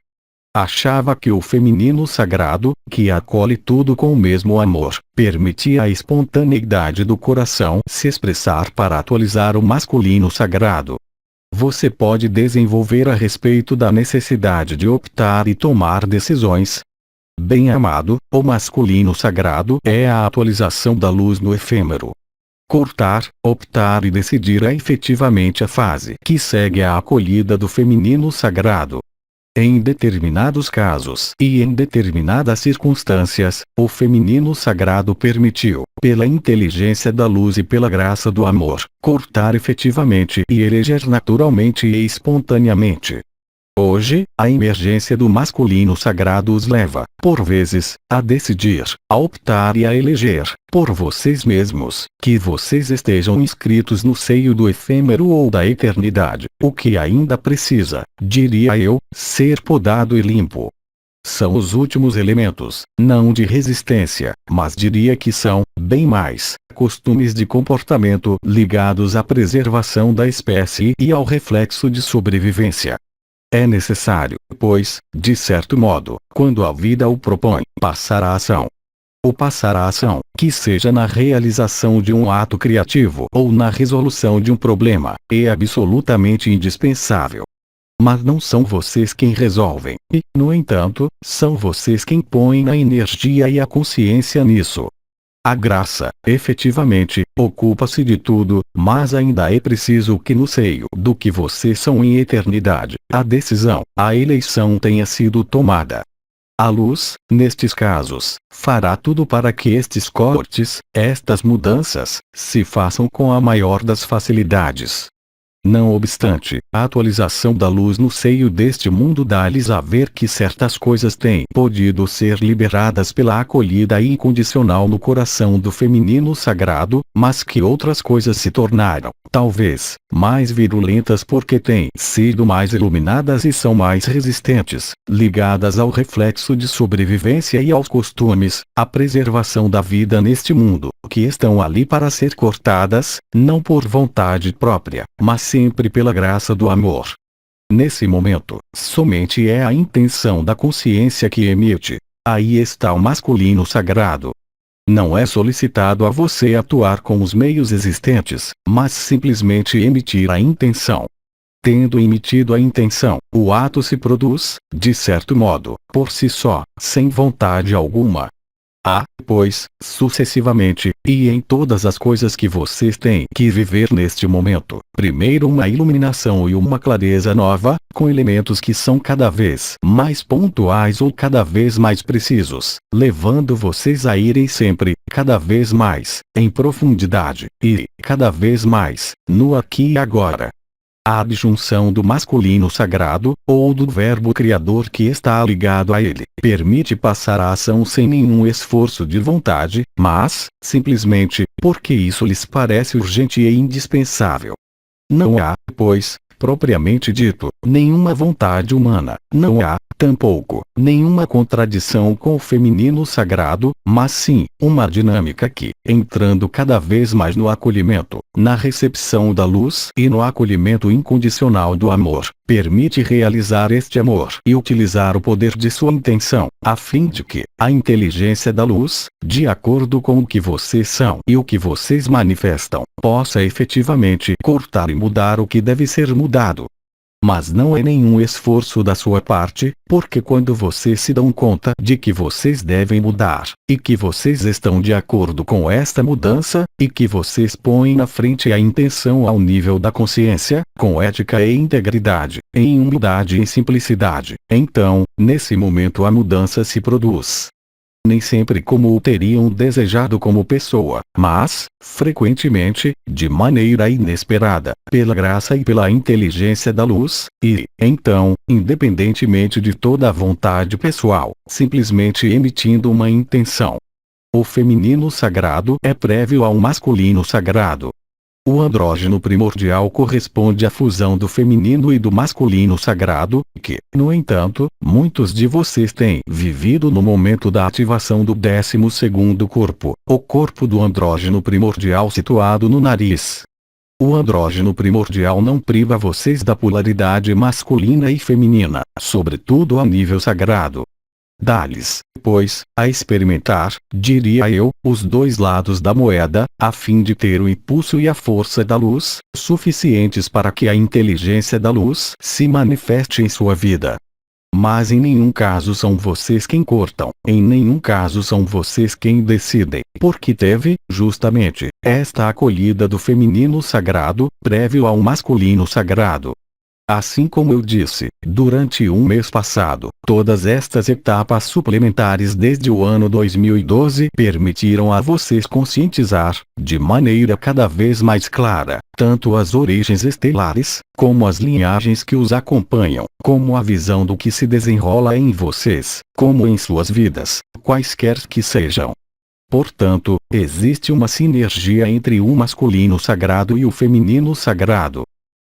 Achava que o feminino sagrado, que acolhe tudo com o mesmo amor, permitia a espontaneidade do coração se expressar para atualizar o masculino sagrado. Você pode desenvolver a respeito da necessidade de optar e tomar decisões. Bem-amado, o masculino sagrado é a atualização da luz no efêmero. Cortar, optar e decidir é efetivamente a fase que segue a acolhida do feminino sagrado. Em determinados casos e em determinadas circunstâncias, o feminino sagrado permitiu, pela inteligência da luz e pela graça do amor, cortar efetivamente e eleger naturalmente e espontaneamente. Hoje, a emergência do masculino sagrado os leva, por vezes, a decidir, a optar e a eleger, por vocês mesmos, que vocês estejam inscritos no seio do efêmero ou da eternidade, o que ainda precisa, diria eu, ser podado e limpo. São os últimos elementos, não de resistência, mas diria que são, bem mais, costumes de comportamento ligados à preservação da espécie e ao reflexo de sobrevivência. É necessário, pois, de certo modo, quando a vida o propõe, passar à ação. O passar à ação, que seja na realização de um ato criativo ou na resolução de um problema, é absolutamente indispensável. Mas não são vocês quem resolvem, e, no entanto, são vocês quem põem a energia e a consciência nisso. A graça, efetivamente, ocupa-se de tudo, mas ainda é preciso que no seio do que vocês são em eternidade, a decisão, a eleição tenha sido tomada. A luz, nestes casos, fará tudo para que estes cortes, estas mudanças, se façam com a maior das facilidades. Não obstante, a atualização da luz no seio deste mundo dá-lhes a ver que certas coisas têm podido ser liberadas pela acolhida incondicional no coração do feminino sagrado, mas que outras coisas se tornaram, talvez, mais virulentas porque têm sido mais iluminadas e são mais resistentes, ligadas ao reflexo de sobrevivência e aos costumes, à preservação da vida neste mundo, que estão ali para ser cortadas, não por vontade própria, mas sempre pela graça do amor. Nesse momento, somente é a intenção da consciência que emite. Aí está o masculino sagrado. Não é solicitado a você atuar com os meios existentes, mas simplesmente emitir a intenção. Tendo emitido a intenção, o ato se produz, de certo modo, por si só, sem vontade alguma. Há, pois, sucessivamente, e em todas as coisas que vocês têm que viver neste momento, primeiro uma iluminação e uma clareza nova, com elementos que são cada vez mais pontuais ou cada vez mais precisos, levando vocês a irem sempre, cada vez mais, em profundidade, e, cada vez mais, no aqui e agora. A adjunção do masculino sagrado, ou do verbo criador que está ligado a ele, permite passar a ação sem nenhum esforço de vontade, mas, simplesmente, porque isso lhes parece urgente e indispensável. Não há, pois, propriamente dito, nenhuma vontade humana, não há, tampouco, nenhuma contradição com o feminino sagrado, mas sim, uma dinâmica que, entrando cada vez mais no acolhimento, na recepção da luz e no acolhimento incondicional do amor, permite realizar este amor e utilizar o poder de sua intenção, a fim de que, a inteligência da luz, de acordo com o que vocês são e o que vocês manifestam, possa efetivamente cortar e mudar o que deve ser mudado. Mas não é nenhum esforço da sua parte, porque quando vocês se dão conta de que vocês devem mudar, e que vocês estão de acordo com esta mudança, e que vocês põem na frente a intenção ao nível da consciência, com ética e integridade, em humildade e simplicidade, então, nesse momento a mudança se produz. Nem sempre como o teriam desejado como pessoa, mas, frequentemente, de maneira inesperada, pela graça e pela inteligência da luz, e, então, independentemente de toda a vontade pessoal, simplesmente emitindo uma intenção. O feminino sagrado é prévio ao masculino sagrado. O andrógeno primordial corresponde à fusão do feminino e do masculino sagrado, que, no entanto, muitos de vocês têm vivido no momento da ativação do 12º corpo, o corpo do andrógeno primordial situado no nariz. O andrógeno primordial não priva vocês da polaridade masculina e feminina, sobretudo a nível sagrado. Dá-lhes, pois, a experimentar, diria eu, os dois lados da moeda, a fim de ter o impulso e a força da luz, suficientes para que a inteligência da luz se manifeste em sua vida. Mas em nenhum caso são vocês quem cortam, em nenhum caso são vocês quem decidem, porque teve, justamente, esta acolhida do feminino sagrado, prévio ao masculino sagrado. Assim como eu disse, durante um mês passado, todas estas etapas suplementares desde o ano 2012 permitiram a vocês conscientizar, de maneira cada vez mais clara, tanto as origens estelares, como as linhagens que os acompanham, como a visão do que se desenrola em vocês, como em suas vidas, quaisquer que sejam. Portanto, existe uma sinergia entre o masculino sagrado e o feminino sagrado.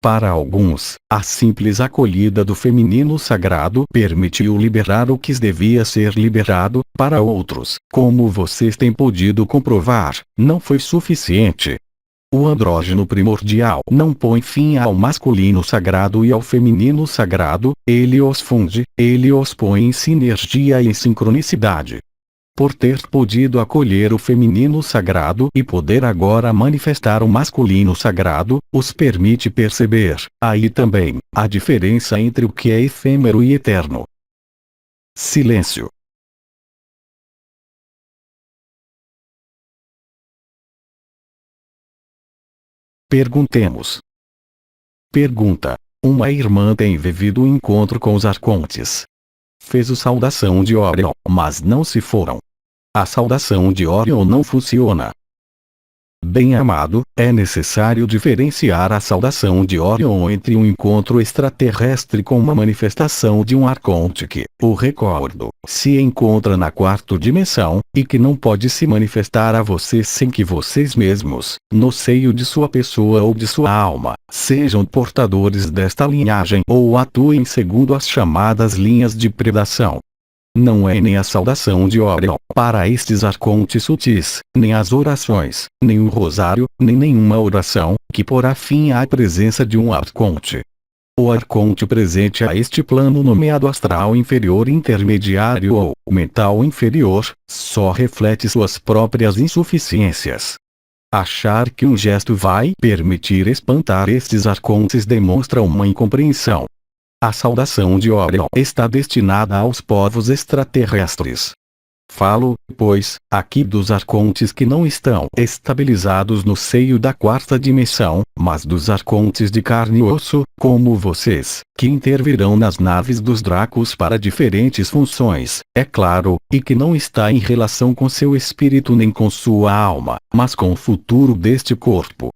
Para alguns, a simples acolhida do feminino sagrado permitiu liberar o que devia ser liberado, para outros, como vocês têm podido comprovar, não foi suficiente. O andrógeno primordial não põe fim ao masculino sagrado e ao feminino sagrado, ele os funde, ele os põe em sinergia e em sincronicidade. Por ter podido acolher o feminino sagrado e poder agora manifestar o masculino sagrado, os permite perceber, aí também, a diferença entre o que é efêmero e eterno. Silêncio. Perguntemos. Pergunta. Uma irmã tem vivido o encontro com os arcontes. Fez a saudação de Orion, mas não se foram. A saudação de Orion não funciona. Bem-amado, é necessário diferenciar a saudação de Orion entre um encontro extraterrestre com uma manifestação de um arconte que, o recordo, se encontra na quarta dimensão, e que não pode se manifestar a vocês sem que vocês mesmos, no seio de sua pessoa ou de sua alma, sejam portadores desta linhagem ou atuem segundo as chamadas linhas de predação. Não é nem a saudação de Orion para estes arcontes sutis, nem as orações, nem o rosário, nem nenhuma oração, que porá fim à presença de um arconte. O arconte presente a este plano nomeado astral inferior intermediário ou mental inferior, só reflete suas próprias insuficiências. Achar que um gesto vai permitir espantar estes arcontes demonstra uma incompreensão. A saudação de Orion está destinada aos povos extraterrestres. Falo, pois, aqui dos arcontes que não estão estabilizados no seio da quarta dimensão, mas dos arcontes de carne e osso, como vocês, que intervirão nas naves dos Dracos para diferentes funções, é claro, e que não está em relação com seu espírito nem com sua alma, mas com o futuro deste corpo.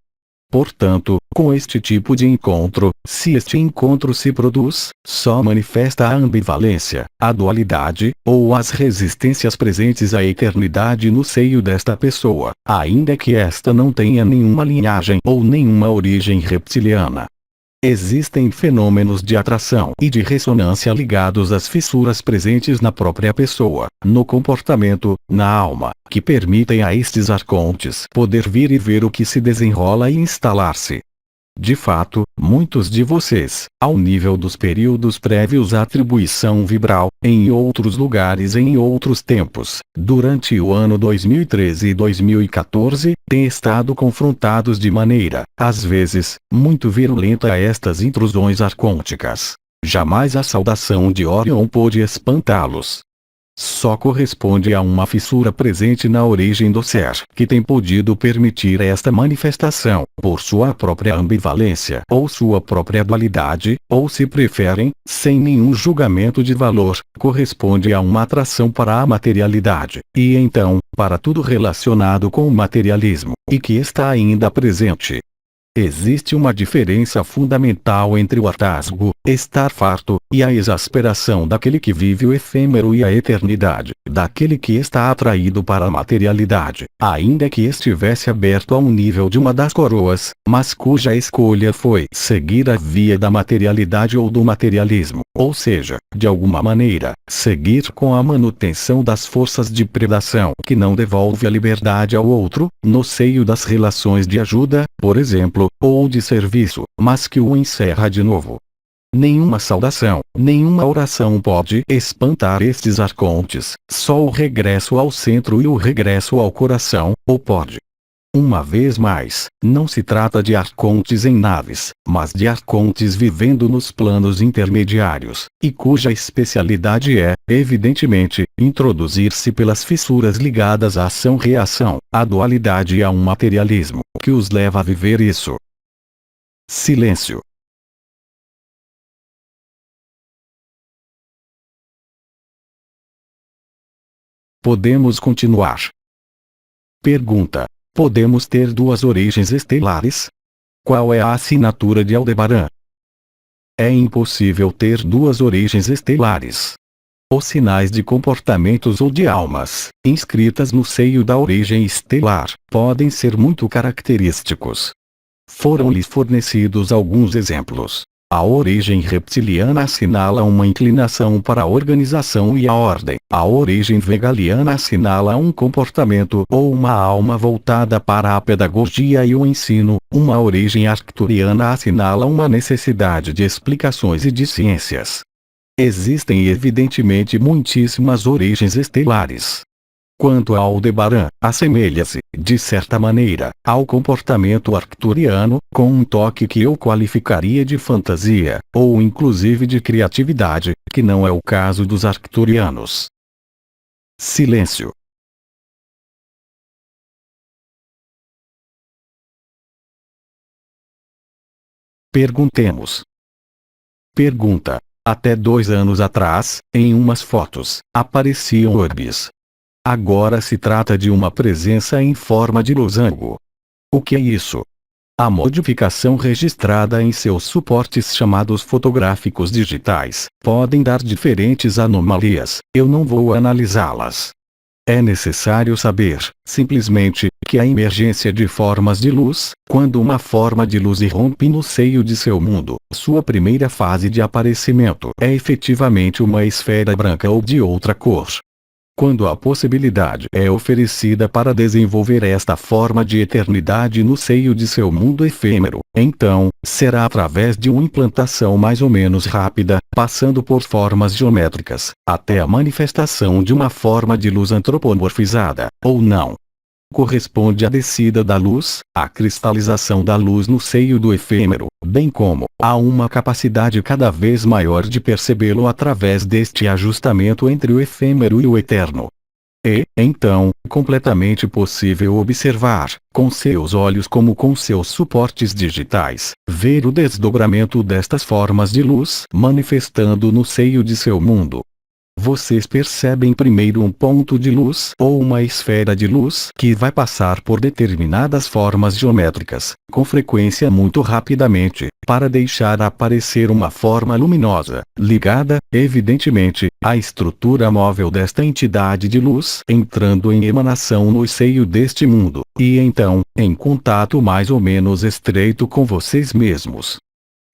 Portanto, com este tipo de encontro, se este encontro se produz, só manifesta a ambivalência, a dualidade, ou as resistências presentes à eternidade no seio desta pessoa, ainda que esta não tenha nenhuma linhagem ou nenhuma origem reptiliana. Existem fenômenos de atração e de ressonância ligados às fissuras presentes na própria pessoa, no comportamento, na alma, que permitem a estes arcontes poder vir e ver o que se desenrola e instalar-se. De fato, muitos de vocês, ao nível dos períodos prévios à atribuição vibral, em outros lugares e em outros tempos, durante o ano 2013 e 2014, têm estado confrontados de maneira, às vezes, muito virulenta a estas intrusões arcônticas. Jamais a saudação de Orion pôde espantá-los. Só corresponde a uma fissura presente na origem do ser que tem podido permitir esta manifestação, por sua própria ambivalência ou sua própria dualidade, ou se preferem, sem nenhum julgamento de valor, corresponde a uma atração para a materialidade, e então, para tudo relacionado com o materialismo, e que está ainda presente. Existe uma diferença fundamental entre o hartazgo, estar farto, e a exasperação daquele que vive o efêmero e a eternidade, daquele que está atraído para a materialidade, ainda que estivesse aberto a um nível de uma das coroas, mas cuja escolha foi seguir a via da materialidade ou do materialismo, ou seja, de alguma maneira, seguir com a manutenção das forças de predação que não devolve a liberdade ao outro, no seio das relações de ajuda, por exemplo, ou de serviço, mas que o encerra de novo. Nenhuma saudação, nenhuma oração pode espantar estes arcontes, só o regresso ao centro e o regresso ao coração, ou pode. Uma vez mais, não se trata de arcontes em naves, mas de arcontes vivendo nos planos intermediários, e cuja especialidade é, evidentemente, introduzir-se pelas fissuras ligadas à ação-reação, à dualidade e a um materialismo, que os leva a viver isso. Silêncio. Podemos continuar. Pergunta. Podemos ter duas origens estelares? Qual é a assinatura de Aldebaran? É impossível ter duas origens estelares. Os sinais de comportamentos ou de almas, inscritas no seio da origem estelar, podem ser muito característicos. Foram-lhes fornecidos alguns exemplos. A origem reptiliana assinala uma inclinação para a organização e a ordem. A origem vegaliana assinala um comportamento ou uma alma voltada para a pedagogia e o ensino. Uma origem arcturiana assinala uma necessidade de explicações e de ciências. Existem evidentemente muitíssimas origens estelares. Quanto a Aldebaran, assemelha-se, de certa maneira, ao comportamento arcturiano, com um toque que eu qualificaria de fantasia, ou inclusive de criatividade, que não é o caso dos arcturianos. Silêncio. Perguntemos. Pergunta. Até 2 anos atrás, em umas fotos, apareciam orbes. Agora se trata de uma presença em forma de losango. O que é isso? A modificação registrada em seus suportes chamados fotográficos digitais podem dar diferentes anomalias, eu não vou analisá-las. É necessário saber, simplesmente, que a emergência de formas de luz, quando uma forma de luz irrompe no seio de seu mundo, sua primeira fase de aparecimento é efetivamente uma esfera branca ou de outra cor. Quando a possibilidade é oferecida para desenvolver esta forma de eternidade no seio de seu mundo efêmero, então, será através de uma implantação mais ou menos rápida, passando por formas geométricas, até a manifestação de uma forma de luz antropomorfizada, ou não. Corresponde à descida da luz, à cristalização da luz no seio do efêmero, bem como a uma capacidade cada vez maior de percebê-lo através deste ajustamento entre o efêmero e o eterno. É, então, completamente possível observar, com seus olhos como com seus suportes digitais, ver o desdobramento destas formas de luz manifestando no seio de seu mundo. Vocês percebem primeiro um ponto de luz ou uma esfera de luz que vai passar por determinadas formas geométricas, com frequência muito rapidamente, para deixar aparecer uma forma luminosa, ligada, evidentemente, à estrutura móvel desta entidade de luz entrando em emanação no seio deste mundo, e então, em contato mais ou menos estreito com vocês mesmos.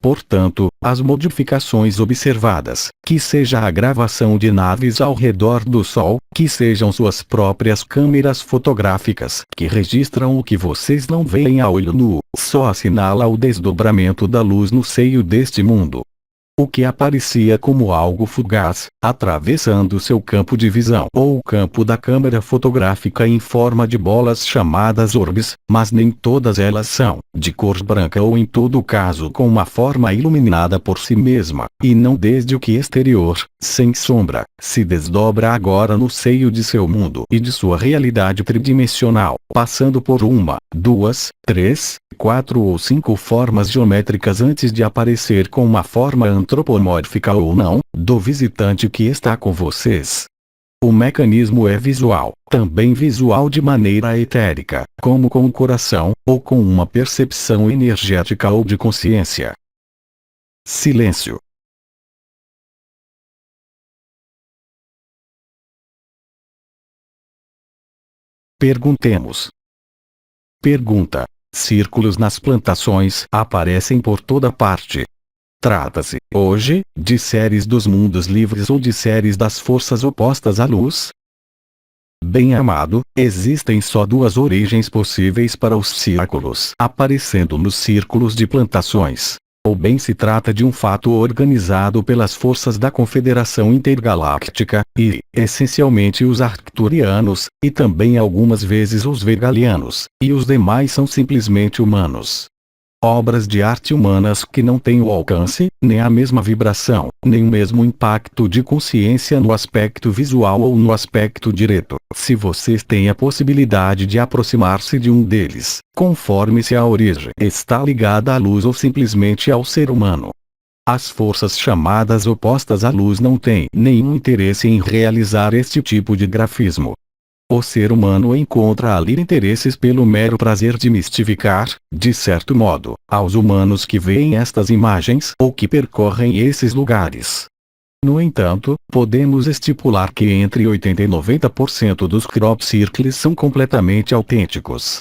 Portanto, as modificações observadas, que seja a gravação de naves ao redor do Sol, que sejam suas próprias câmeras fotográficas, que registram o que vocês não veem a olho nu, só assinala o desdobramento da luz no seio deste mundo. O que aparecia como algo fugaz, atravessando seu campo de visão ou o campo da câmera fotográfica em forma de bolas chamadas orbes, mas nem todas elas são de cor branca ou em todo caso com uma forma iluminada por si mesma, e não desde o que exterior, sem sombra, se desdobra agora no seio de seu mundo e de sua realidade tridimensional, passando por uma, 2, 3, 4 ou 5 formas geométricas antes de aparecer com uma forma antropomórfica ou não, do visitante que está com vocês. O mecanismo é visual, também visual de maneira etérica, como com o coração, ou com uma percepção energética ou de consciência. Silêncio. Perguntemos. Pergunta. Círculos nas plantações aparecem por toda parte. Trata-se, hoje, de séries dos mundos livres ou de séries das forças opostas à luz? Bem-amado, existem só 2 origens possíveis para os círculos aparecendo nos círculos de plantações. Ou bem se trata de um fato organizado pelas forças da Confederação Intergaláctica, e, essencialmente os arcturianos, e também algumas vezes os vegalianos, e os demais são simplesmente humanos. Obras de arte humanas que não têm o alcance, nem a mesma vibração, nem o mesmo impacto de consciência no aspecto visual ou no aspecto direto, se vocês têm a possibilidade de aproximar-se de um deles, conforme se a origem está ligada à luz ou simplesmente ao ser humano. As forças chamadas opostas à luz não têm nenhum interesse em realizar este tipo de grafismo. O ser humano encontra ali interesses pelo mero prazer de mistificar, de certo modo, aos humanos que veem estas imagens ou que percorrem esses lugares. No entanto, podemos estipular que entre 80 e 90% dos crop circles são completamente autênticos.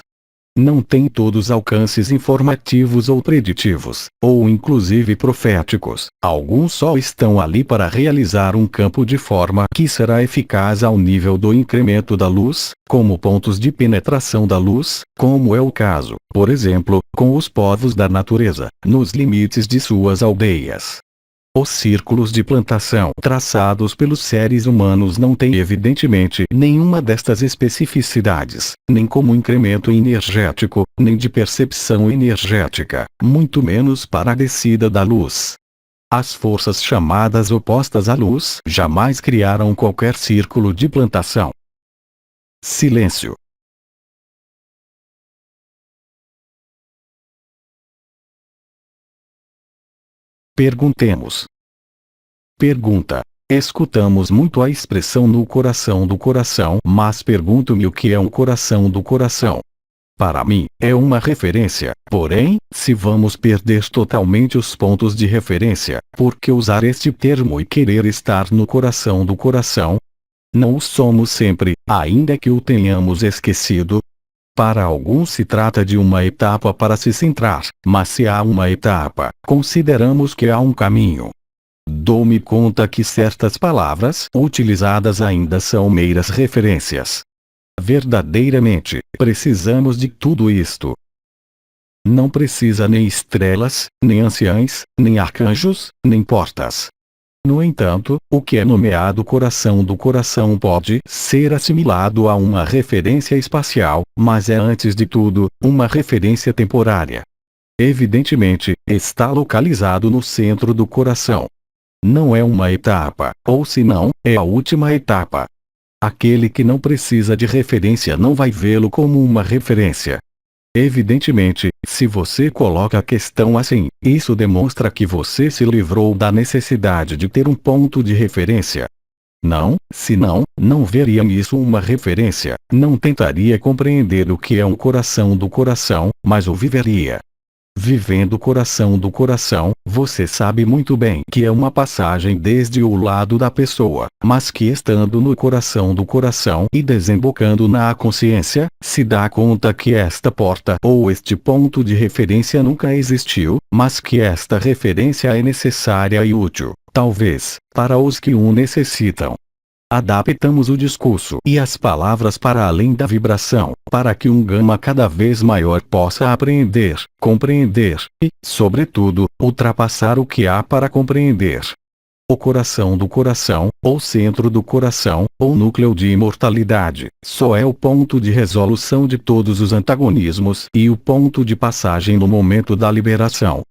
Não têm todos alcances informativos ou preditivos, ou inclusive proféticos. Alguns só estão ali para realizar um campo de forma que será eficaz ao nível do incremento da luz, como pontos de penetração da luz, como é o caso, por exemplo, com os povos da natureza, nos limites de suas aldeias. Os círculos de plantação traçados pelos seres humanos não têm evidentemente nenhuma destas especificidades, nem como incremento energético, nem de percepção energética, muito menos para a descida da luz. As forças chamadas opostas à luz jamais criaram qualquer círculo de plantação. Silêncio. Perguntemos. Pergunta. Escutamos muito a expressão no coração do coração, mas pergunto-me o que é um coração do coração. Para mim, é uma referência, porém, se vamos perder totalmente os pontos de referência, por que usar este termo e querer estar no coração do coração? Não o somos sempre, ainda que o tenhamos esquecido. Para alguns se trata de uma etapa para se centrar, mas se há uma etapa, consideramos que há um caminho. Dou-me conta que certas palavras utilizadas ainda são meras referências. Verdadeiramente, precisamos de tudo isto. Não precisa nem estrelas, nem anciães, nem arcanjos, nem portas. No entanto, o que é nomeado coração do coração pode ser assimilado a uma referência espacial, mas é antes de tudo, uma referência temporária. Evidentemente, está localizado no centro do coração. Não é uma etapa, ou se não, é a última etapa. Aquele que não precisa de referência não vai vê-lo como uma referência. Evidentemente, se você coloca a questão assim, isso demonstra que você se livrou da necessidade de ter um ponto de referência. Não, senão, não veria nisso uma referência, não tentaria compreender o que é um coração do coração, mas o viveria. Vivendo o coração do coração, você sabe muito bem que é uma passagem desde o lado da pessoa, mas que estando no coração do coração e desembocando na consciência, se dá conta que esta porta ou este ponto de referência nunca existiu, mas que esta referência é necessária e útil, talvez, para os que o necessitam. Adaptamos o discurso e as palavras para além da vibração, para que um gama cada vez maior possa apreender, compreender, e, sobretudo, ultrapassar o que há para compreender. O coração do coração, ou centro do coração, ou núcleo de imortalidade, só é o ponto de resolução de todos os antagonismos e o ponto de passagem no momento da liberação.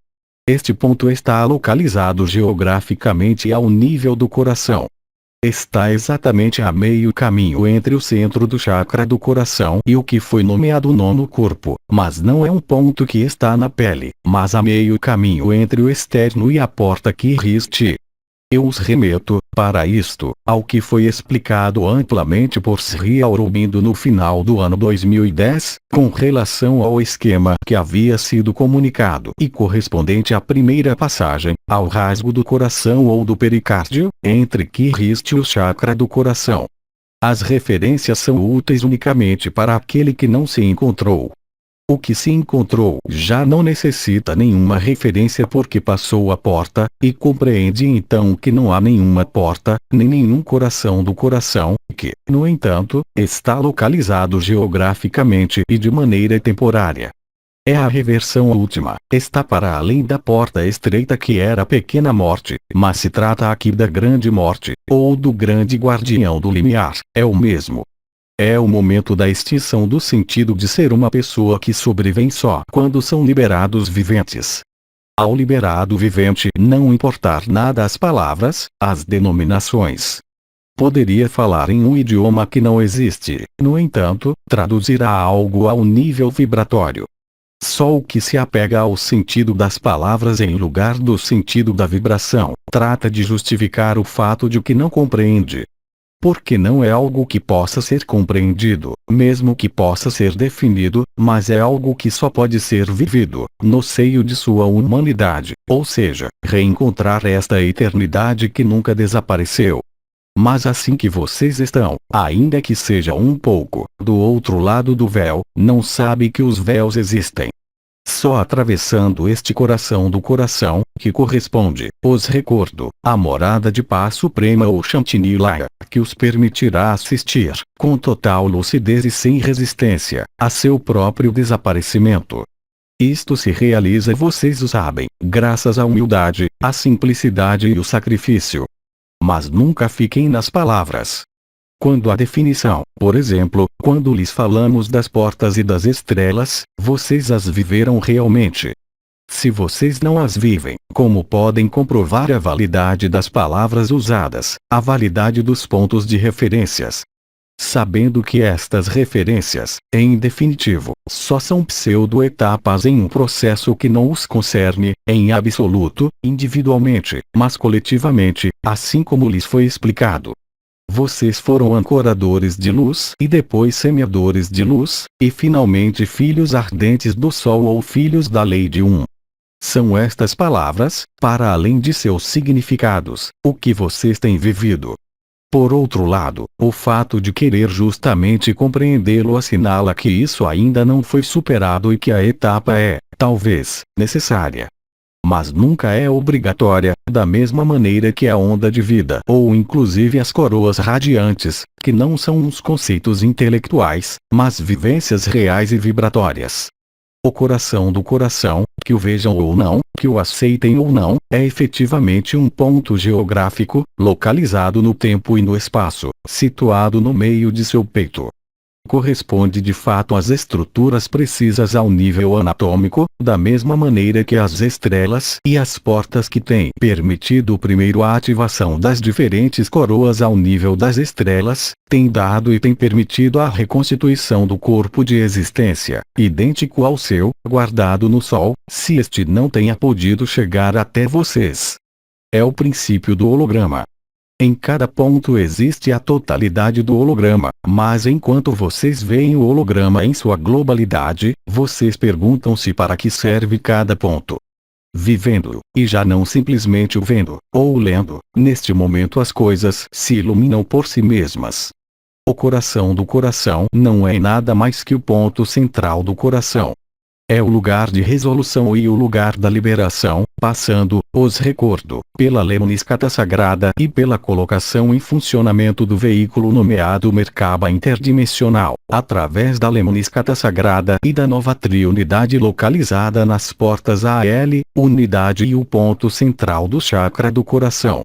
Este ponto está localizado geograficamente ao nível do coração. Está exatamente a meio caminho entre o centro do chakra do coração e o que foi nomeado nono corpo, mas não é um ponto que está na pele, mas a meio caminho entre o externo e a porta que riste. Eu os remeto, para isto, ao que foi explicado amplamente por Sri Aurobindo no final do ano 2010, com relação ao esquema que havia sido comunicado e correspondente à primeira passagem, ao rasgo do coração ou do pericárdio, entre que riste o chakra do coração. As referências são úteis unicamente para aquele que não se encontrou. O que se encontrou já não necessita nenhuma referência porque passou a porta, e compreende então que não há nenhuma porta, nem nenhum coração do coração, que, no entanto, está localizado geograficamente e de maneira temporária. É a reversão última, está para além da porta estreita que era a pequena morte, mas se trata aqui da grande morte, ou do grande guardião do limiar, é o mesmo. É o momento da extinção do sentido de ser uma pessoa que sobrevém só quando são liberados viventes. Ao liberado vivente não importar nada as palavras, as denominações. Poderia falar em um idioma que não existe, no entanto, traduzirá algo ao nível vibratório. Só o que se apega ao sentido das palavras em lugar do sentido da vibração, trata de justificar o fato de que não compreende. Porque não é algo que possa ser compreendido, mesmo que possa ser definido, mas é algo que só pode ser vivido, no seio de sua humanidade, ou seja, reencontrar esta eternidade que nunca desapareceu. Mas assim que vocês estão, ainda que seja um pouco, do outro lado do véu, não sabe que os véus existem. Só atravessando este coração do coração, que corresponde, os recordo, à morada de paz suprema ou Shantinilaya, que os permitirá assistir, com total lucidez e sem resistência, a seu próprio desaparecimento. Isto se realiza, vocês o sabem, graças à humildade, à simplicidade e o sacrifício. Mas nunca fiquem nas palavras. Quando a definição, por exemplo, quando lhes falamos das portas e das estrelas, vocês as viveram realmente. Se vocês não as vivem, como podem comprovar a validade das palavras usadas, a validade dos pontos de referências? sabendo que estas referências, em definitivo, só são pseudo-etapas em um processo que não os concerne, em absoluto, individualmente, mas coletivamente, assim como lhes foi explicado. Vocês foram ancoradores de luz e depois semeadores de luz, e finalmente filhos ardentes do sol ou filhos da lei de um. São estas palavras, para além de seus significados, o que vocês têm vivido. Por outro lado, o fato de querer justamente compreendê-lo assinala que isso ainda não foi superado e que a etapa é, talvez, necessária. Mas nunca é obrigatória, da mesma maneira que a onda de vida ou inclusive as coroas radiantes, que não são uns conceitos intelectuais, mas vivências reais e vibratórias. O coração do coração, que o vejam ou não, que o aceitem ou não, é efetivamente um ponto geográfico, localizado no tempo e no espaço, situado no meio de seu peito. Corresponde de fato às estruturas precisas ao nível anatômico, da mesma maneira que as estrelas e as portas que têm permitido primeiro a ativação das diferentes coroas ao nível das estrelas, têm dado e têm permitido a reconstituição do corpo de existência, idêntico ao seu, guardado no Sol, se este não tenha podido chegar até vocês. É o princípio do holograma. Em cada ponto existe a totalidade do holograma, mas enquanto vocês veem o holograma em sua globalidade, vocês perguntam-se para que serve cada ponto. Vivendo, e já não simplesmente o vendo, ou lendo, neste momento as coisas se iluminam por si mesmas. O coração do coração não é nada mais que o ponto central do coração. É o lugar de resolução e o lugar da liberação, passando, os recordo, pela lemniscata sagrada e pela colocação em funcionamento do veículo nomeado Merkaba interdimensional, através da lemniscata sagrada e da nova triunidade localizada nas portas AL, unidade e o ponto central do chakra do coração.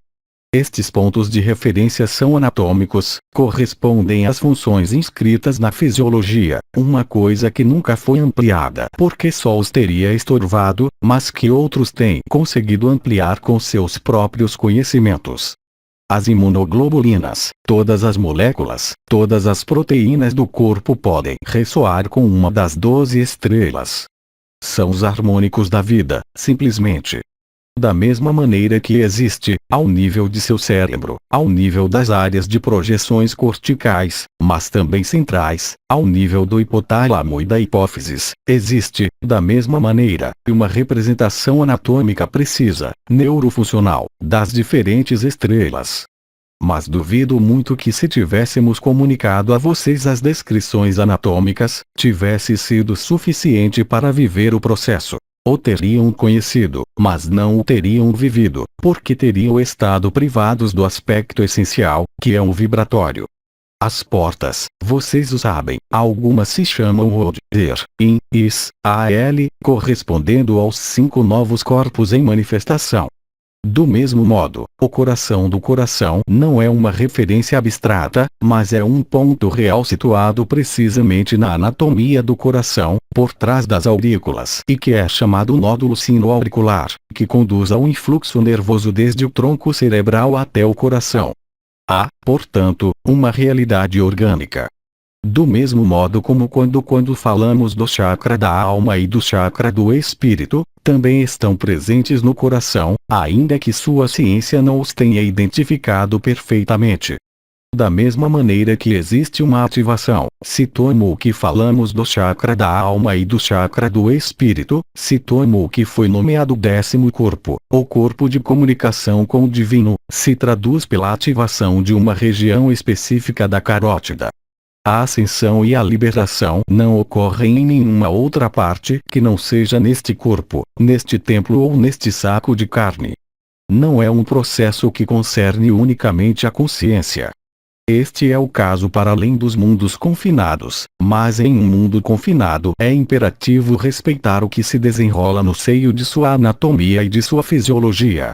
Estes pontos de referência são anatômicos, correspondem às funções inscritas na fisiologia, uma coisa que nunca foi ampliada porque só os teria estorvado, mas que outros têm conseguido ampliar com seus próprios conhecimentos. As imunoglobulinas, todas as moléculas, todas as proteínas do corpo podem ressoar com uma das 12 estrelas. São os harmônicos da vida, simplesmente. Da mesma maneira que existe, ao nível de seu cérebro, ao nível das áreas de projeções corticais, mas também centrais, ao nível do hipotálamo e da hipófise, existe, da mesma maneira, uma representação anatômica precisa, neurofuncional, das diferentes estrelas. Mas duvido muito que se tivéssemos comunicado a vocês as descrições anatômicas, tivesse sido suficiente para viver o processo. O teriam conhecido, mas não o teriam vivido, porque teriam estado privados do aspecto essencial, que é o vibratório. As portas, vocês o sabem, algumas se chamam Od, Er, In, Is, Al, correspondendo aos 5 novos corpos em manifestação. Do mesmo modo, o coração do coração não é uma referência abstrata, mas é um ponto real situado precisamente na anatomia do coração, por trás das aurículas, e que é chamado nódulo sino-auricular, que conduz ao influxo nervoso desde o tronco cerebral até o coração. Há, portanto, uma realidade orgânica. Do mesmo modo como quando falamos do chakra da alma e do chakra do espírito, também estão presentes no coração, ainda que sua ciência não os tenha identificado perfeitamente. Da mesma maneira que existe uma ativação, se tomo que falamos do chakra da alma e do chakra do espírito, se tomo que foi nomeado 10º corpo, o corpo de comunicação com o divino, se traduz pela ativação de uma região específica da carótida. A ascensão e a liberação não ocorrem em nenhuma outra parte que não seja neste corpo, neste templo ou neste saco de carne. Não é um processo que concerne unicamente a consciência. Este é o caso para além dos mundos confinados, mas em um mundo confinado é imperativo respeitar o que se desenrola no seio de sua anatomia e de sua fisiologia.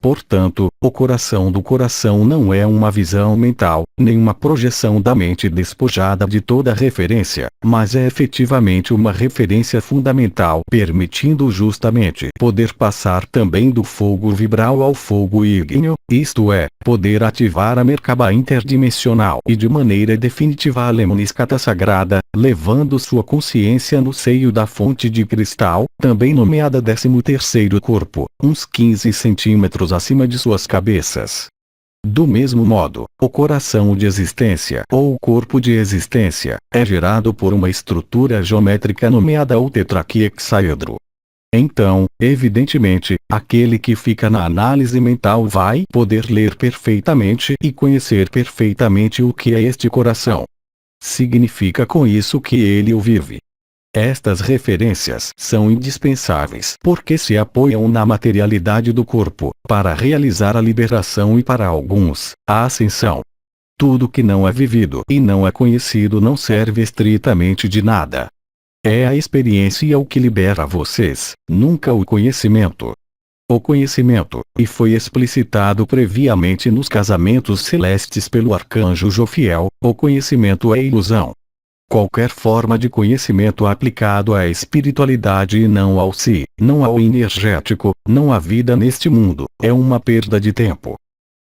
Portanto, o coração do coração não é uma visão mental, nem uma projeção da mente despojada de toda referência, mas é efetivamente uma referência fundamental, permitindo justamente poder passar também do fogo vibral ao fogo ígneo, isto é, poder ativar a Merkaba interdimensional e de maneira definitiva a Lemniscata sagrada, levando sua consciência no seio da fonte de cristal, também nomeada 13º corpo, uns 15 centímetros acima de suas cabeças. Do mesmo modo, o coração de existência ou o corpo de existência é gerado por uma estrutura geométrica nomeada o tetraquiexaedro. Então, evidentemente, aquele que fica na análise mental vai poder ler perfeitamente e conhecer perfeitamente o que é este coração. Significa com isso que ele o vive. Estas referências são indispensáveis porque se apoiam na materialidade do corpo, para realizar a liberação e para alguns, a ascensão. Tudo que não é vivido e não é conhecido não serve estritamente de nada. É a experiência o que libera vocês, nunca o conhecimento. O conhecimento, e foi explicitado previamente nos casamentos celestes pelo arcanjo Jofiel, o conhecimento é ilusão. Qualquer forma de conhecimento aplicado à espiritualidade e não ao si, não ao energético, não à vida neste mundo, é uma perda de tempo.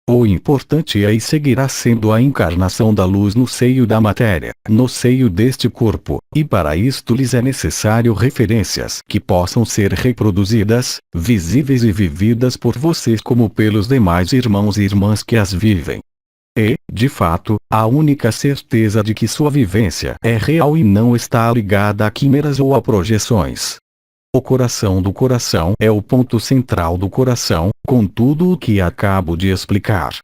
O importante é e seguirá sendo a encarnação da luz no seio da matéria, no seio deste corpo, e para isto lhes é necessário referências que possam ser reproduzidas, visíveis e vividas por vocês como pelos demais irmãos e irmãs que as vivem. E, de fato, a única certeza de que sua vivência é real e não está ligada a quimeras ou a projeções. O coração do coração é o ponto central do coração, com tudo o que acabo de explicar.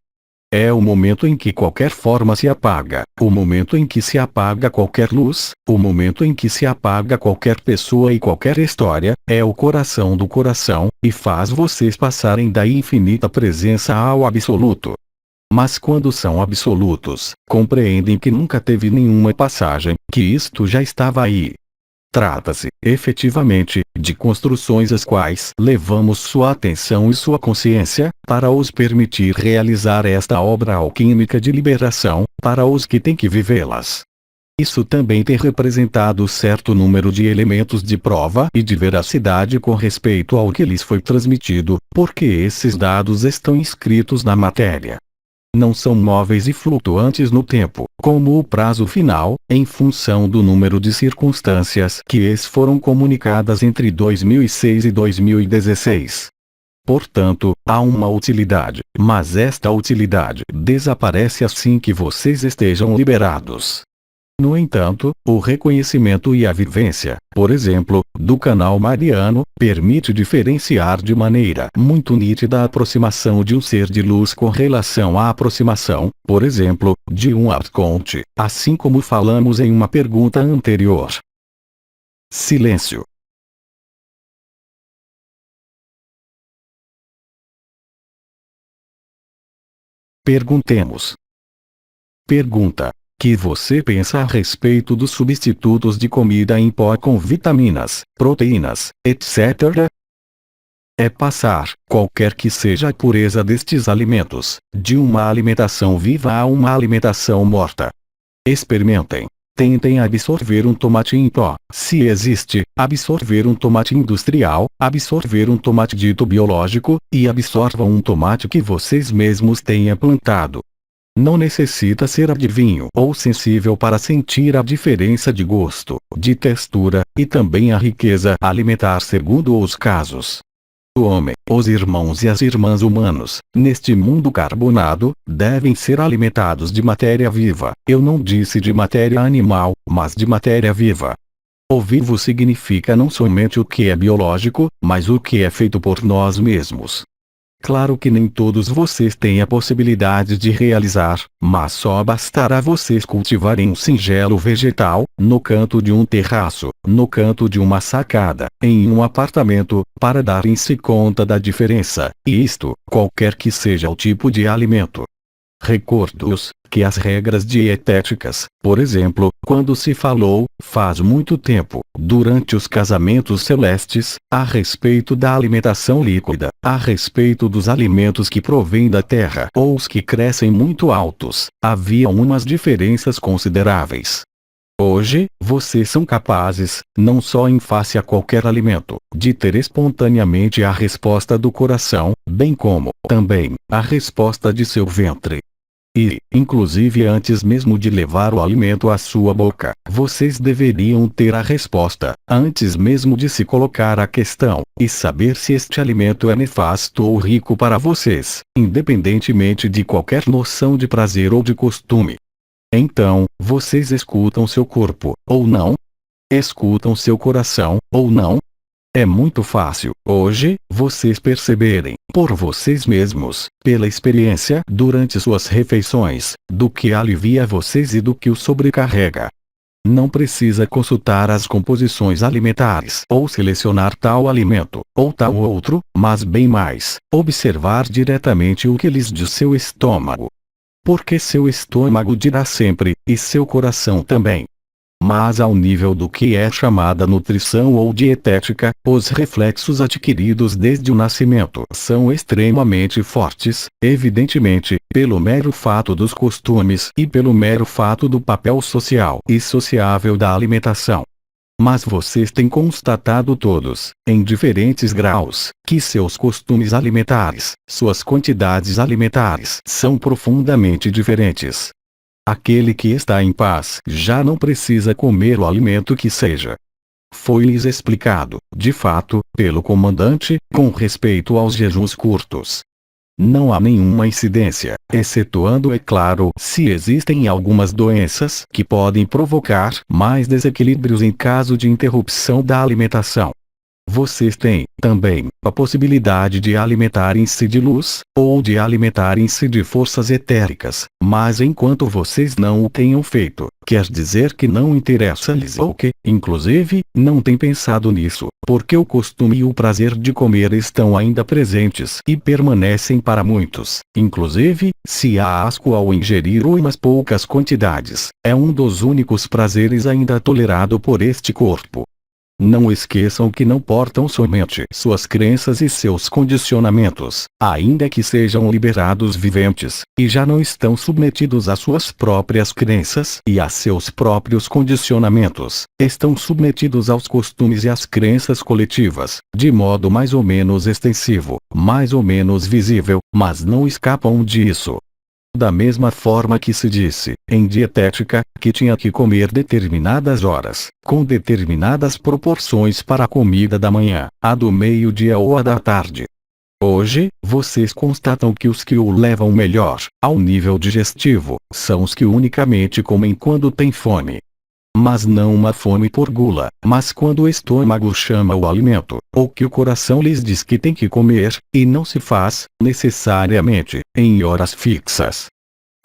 É o momento em que qualquer forma se apaga, o momento em que se apaga qualquer luz, o momento em que se apaga qualquer pessoa e qualquer história, é o coração do coração, e faz vocês passarem da infinita presença ao absoluto. Mas quando são absolutos, compreendem que nunca teve nenhuma passagem, que isto já estava aí. Trata-se, efetivamente, de construções às quais levamos sua atenção e sua consciência, para os permitir realizar esta obra alquímica de liberação, para os que têm que vivê-las. Isso também tem representado certo número de elementos de prova e de veracidade com respeito ao que lhes foi transmitido, porque esses dados estão inscritos na matéria. Não são móveis e flutuantes no tempo, como o prazo final, em função do número de circunstâncias que foram comunicadas entre 2006 e 2016. Portanto, há uma utilidade, mas esta utilidade desaparece assim que vocês estejam liberados. No entanto, o reconhecimento e a vivência, por exemplo, do canal mariano, permite diferenciar de maneira muito nítida a aproximação de um ser de luz com relação à aproximação, por exemplo, de um arconte, assim como falamos em uma pergunta anterior. Silêncio. Perguntemos. Pergunta. Que você pensa a respeito dos substitutos de comida em pó com vitaminas, proteínas, etc.? É passar, qualquer que seja a pureza destes alimentos, de uma alimentação viva a uma alimentação morta. Experimentem. Tentem absorver um tomate em pó, se existe, absorver um tomate industrial, absorver um tomate dito biológico, e absorvam um tomate que vocês mesmos tenham plantado. Não necessita ser adivinho ou sensível para sentir a diferença de gosto, de textura, e também a riqueza alimentar segundo os casos. O homem, os irmãos e as irmãs humanos, neste mundo carbonado, devem ser alimentados de matéria viva. Eu não disse de matéria animal, mas de matéria viva. O vivo significa não somente o que é biológico, mas o que é feito por nós mesmos. Claro que nem todos vocês têm a possibilidade de realizar, mas só bastará vocês cultivarem um singelo vegetal, no canto de um terraço, no canto de uma sacada, em um apartamento, para darem-se conta da diferença, e isto, qualquer que seja o tipo de alimento. Recordo-os que as regras dietéticas, por exemplo, quando se falou, faz muito tempo, durante os casamentos celestes, a respeito da alimentação líquida, a respeito dos alimentos que provêm da terra ou os que crescem muito altos, havia umas diferenças consideráveis. Hoje, vocês são capazes, não só em face a qualquer alimento, de ter espontaneamente a resposta do coração, bem como, também, a resposta de seu ventre. E, inclusive antes mesmo de levar o alimento à sua boca, vocês deveriam ter a resposta, antes mesmo de se colocar a questão, e saber se este alimento é nefasto ou rico para vocês, independentemente de qualquer noção de prazer ou de costume. Então, vocês escutam seu corpo, ou não? Escutam seu coração, ou não? É muito fácil, hoje, vocês perceberem, por vocês mesmos, pela experiência durante suas refeições, do que alivia vocês e do que os sobrecarrega. Não precisa consultar as composições alimentares ou selecionar tal alimento, ou tal outro, mas bem mais, observar diretamente o que lhes diz seu estômago. Porque seu estômago dirá sempre, e seu coração também. Mas ao nível do que é chamada nutrição ou dietética, os reflexos adquiridos desde o nascimento são extremamente fortes, evidentemente, pelo mero fato dos costumes e pelo mero fato do papel social e sociável da alimentação. Mas vocês têm constatado todos, em diferentes graus, que seus costumes alimentares, suas quantidades alimentares são profundamente diferentes. Aquele que está em paz já não precisa comer o alimento que seja. Foi-lhes explicado, de fato, pelo comandante, com respeito aos jejuns curtos. Não há nenhuma incidência, excetuando, é claro, se existem algumas doenças que podem provocar mais desequilíbrios em caso de interrupção da alimentação. Vocês têm, também, a possibilidade de alimentarem-se de luz, ou de alimentarem-se de forças etéricas, mas enquanto vocês não o tenham feito, quer dizer que não interessa-lhes ou que, inclusive, não têm pensado nisso, porque o costume e o prazer de comer estão ainda presentes e permanecem para muitos, inclusive, se há asco ao ingerir umas poucas quantidades, é um dos únicos prazeres ainda tolerado por este corpo. Não esqueçam que não portam somente suas crenças e seus condicionamentos, ainda que sejam liberados viventes, e já não estão submetidos às suas próprias crenças e a seus próprios condicionamentos, estão submetidos aos costumes e às crenças coletivas, de modo mais ou menos extensivo, mais ou menos visível, mas não escapam disso. Da mesma forma que se disse, em dietética, que tinha que comer determinadas horas, com determinadas proporções para a comida da manhã, a do meio-dia ou a da tarde. Hoje, vocês constatam que os que o levam melhor, ao nível digestivo, são os que unicamente comem quando têm fome. Mas não uma fome por gula, mas quando o estômago chama o alimento, ou que o coração lhes diz que tem que comer, e não se faz, necessariamente, em horas fixas.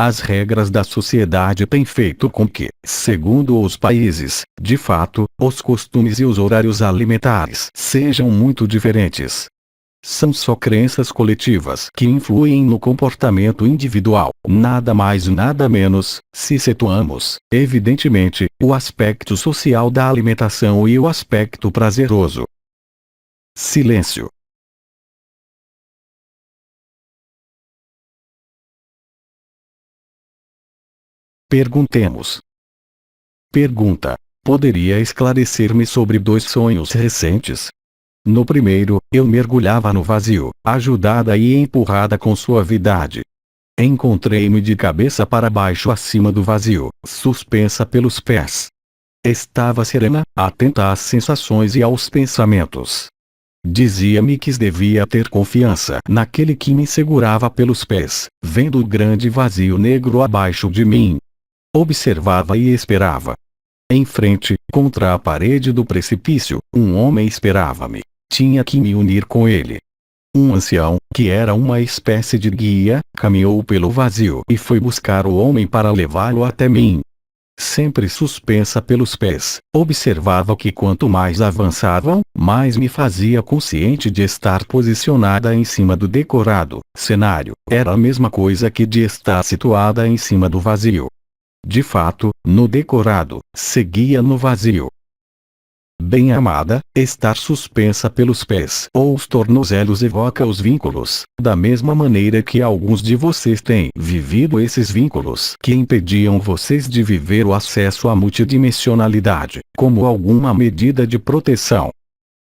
As regras da sociedade têm feito com que, segundo os países, de fato, os costumes e os horários alimentares sejam muito diferentes. São só crenças coletivas que influem no comportamento individual, nada mais e nada menos, se situamos, evidentemente, o aspecto social da alimentação e o aspecto prazeroso. Silêncio. Perguntemos. Pergunta: poderia esclarecer-me sobre 2 sonhos recentes? No primeiro, eu mergulhava no vazio, ajudada e empurrada com suavidade. Encontrei-me de cabeça para baixo acima do vazio, suspensa pelos pés. Estava serena, atenta às sensações e aos pensamentos. Dizia-me que devia ter confiança naquele que me segurava pelos pés, vendo o grande vazio negro abaixo de mim. Observava e esperava. Em frente, contra a parede do precipício, um homem esperava-me. Tinha que me unir com ele. Um ancião, que era uma espécie de guia, caminhou pelo vazio e foi buscar o homem para levá-lo até mim. Sempre suspensa pelos pés, observava que quanto mais avançavam, mais me fazia consciente de estar posicionada em cima do decorado cenário. Era a mesma coisa que de estar situada em cima do vazio. De fato, no decorado, seguia no vazio. Bem-amada, estar suspensa pelos pés ou os tornozelos evoca os vínculos, da mesma maneira que alguns de vocês têm vivido esses vínculos que impediam vocês de viver o acesso à multidimensionalidade, como alguma medida de proteção.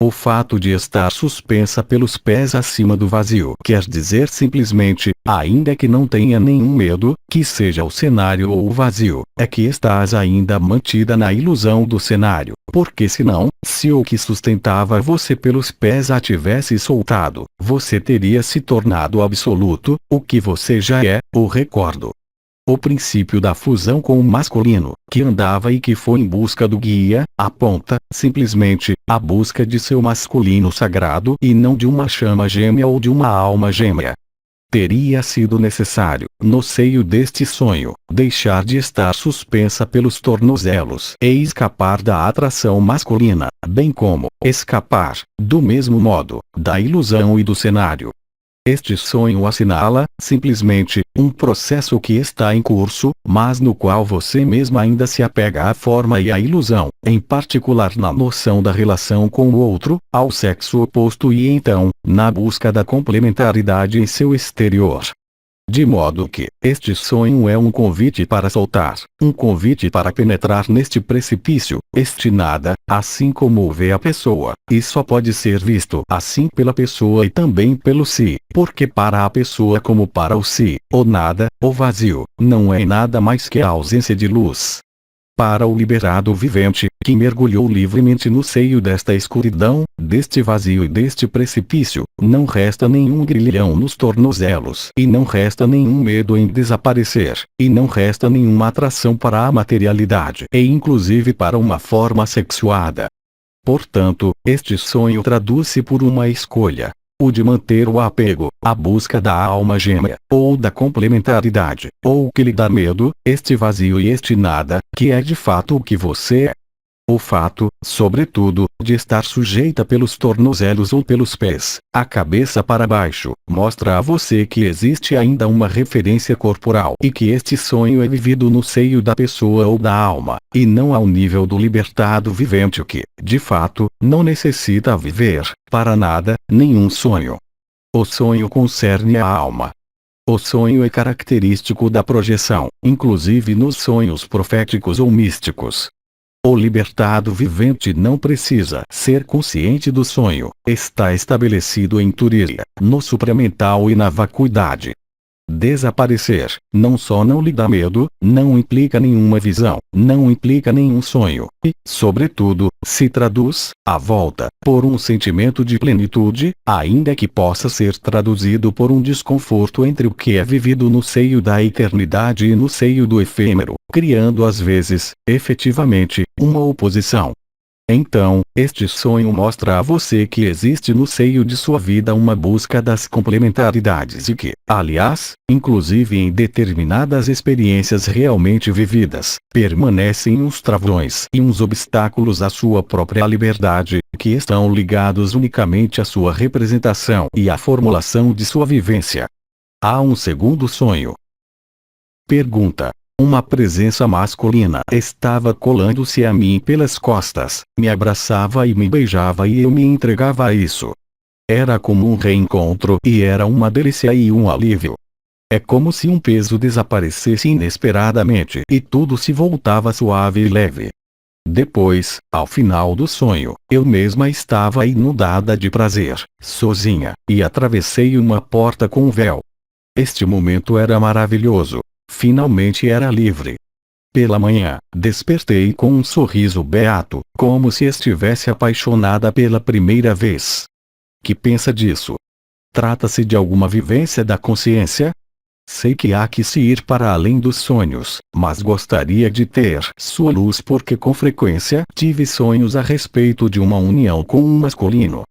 O fato de estar suspensa pelos pés acima do vazio quer dizer simplesmente, ainda que não tenha nenhum medo, que seja o cenário ou o vazio, é que estás ainda mantida na ilusão do cenário, porque senão, se o que sustentava você pelos pés a tivesse soltado, você teria se tornado absoluto, o que você já é, o recordo. O princípio da fusão com o masculino, que andava e que foi em busca do guia, aponta, simplesmente, à busca de seu masculino sagrado e não de uma chama gêmea ou de uma alma gêmea. Teria sido necessário, no seio deste sonho, deixar de estar suspensa pelos tornozelos e escapar da atração masculina, bem como escapar, do mesmo modo, da ilusão e do cenário. Este sonho assinala, simplesmente, um processo que está em curso, mas no qual você mesma ainda se apega à forma e à ilusão, em particular na noção da relação com o outro, ao sexo oposto e então, na busca da complementaridade em seu exterior. De modo que, este sonho é um convite para soltar, um convite para penetrar neste precipício, este nada, assim como o vê a pessoa, e só pode ser visto assim pela pessoa e também pelo si, porque para a pessoa como para o si, o nada, o vazio, não é nada mais que a ausência de luz. Para o liberado vivente, que mergulhou livremente no seio desta escuridão, deste vazio e deste precipício, não resta nenhum grilhão nos tornozelos e não resta nenhum medo em desaparecer, e não resta nenhuma atração para a materialidade e inclusive para uma forma sexuada. Portanto, este sonho traduz-se por uma escolha. O de manter o apego, a busca da alma gêmea, ou da complementaridade, ou o que lhe dá medo, este vazio e este nada, que é de fato o que você é. O fato, sobretudo, de estar sujeita pelos tornozelos ou pelos pés, a cabeça para baixo, mostra a você que existe ainda uma referência corporal e que este sonho é vivido no seio da pessoa ou da alma, e não ao nível do libertado vivente que, de fato, não necessita viver, para nada, nenhum sonho. O sonho concerne a alma. O sonho é característico da projeção, inclusive nos sonhos proféticos ou místicos. O libertado vivente não precisa ser consciente do sonho, está estabelecido em Turiya, no supramental e na vacuidade. Desaparecer, não só não lhe dá medo, não implica nenhuma visão, não implica nenhum sonho, e, sobretudo, se traduz, à volta, por um sentimento de plenitude, ainda que possa ser traduzido por um desconforto entre o que é vivido no seio da eternidade e no seio do efêmero, criando às vezes, efetivamente, uma oposição. Então, este sonho mostra a você que existe no seio de sua vida uma busca das complementaridades e que, aliás, inclusive em determinadas experiências realmente vividas, permanecem uns travões e uns obstáculos à sua própria liberdade, que estão ligados unicamente à sua representação e à formulação de sua vivência. Há um segundo sonho. Pergunta. Uma presença masculina estava colando-se a mim pelas costas, me abraçava e me beijava e eu me entregava a isso. Era como um reencontro e era uma delícia e um alívio. É como se um peso desaparecesse inesperadamente e tudo se voltava suave e leve. Depois, ao final do sonho, eu mesma estava inundada de prazer, sozinha, e atravessei uma porta com um véu. Este momento era maravilhoso. Finalmente era livre. Pela manhã, despertei com um sorriso beato, como se estivesse apaixonada pela primeira vez. Que pensa disso? Trata-se de alguma vivência da consciência? Sei que há que se ir para além dos sonhos, mas gostaria de ter sua luz porque com frequência tive sonhos a respeito de uma união com um masculino.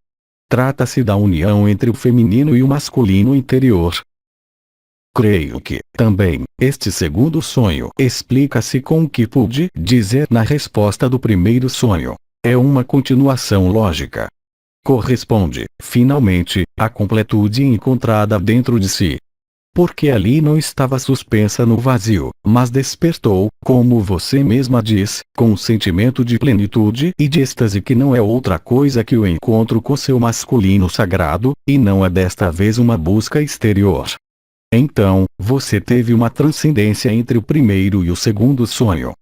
Trata-se da união entre o feminino e o masculino interior. Creio que, também, este segundo sonho explica-se com o que pude dizer na resposta do primeiro sonho. É uma continuação lógica. Corresponde, finalmente, à completude encontrada dentro de si. porque ali não estava suspensa no vazio, mas despertou, como você mesma diz, com um sentimento de plenitude e de êxtase que não é outra coisa que o encontro com seu masculino sagrado, e não é desta vez uma busca exterior. Então, você teve uma transcendência entre o primeiro e o segundo sonho.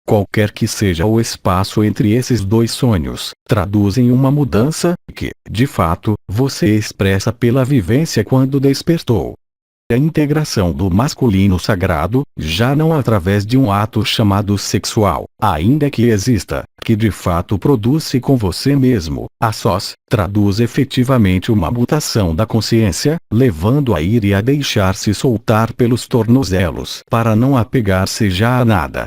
Qualquer que seja o espaço entre esses dois sonhos, traduzem uma mudança, que, de fato, você expressa pela vivência quando despertou. A integração do masculino sagrado, já não através de um ato chamado sexual, ainda que exista, que de fato produz-se com você mesmo, a sós, traduz efetivamente uma mutação da consciência, levando a ir e a deixar-se soltar pelos tornozelos para não apegar-se já a nada.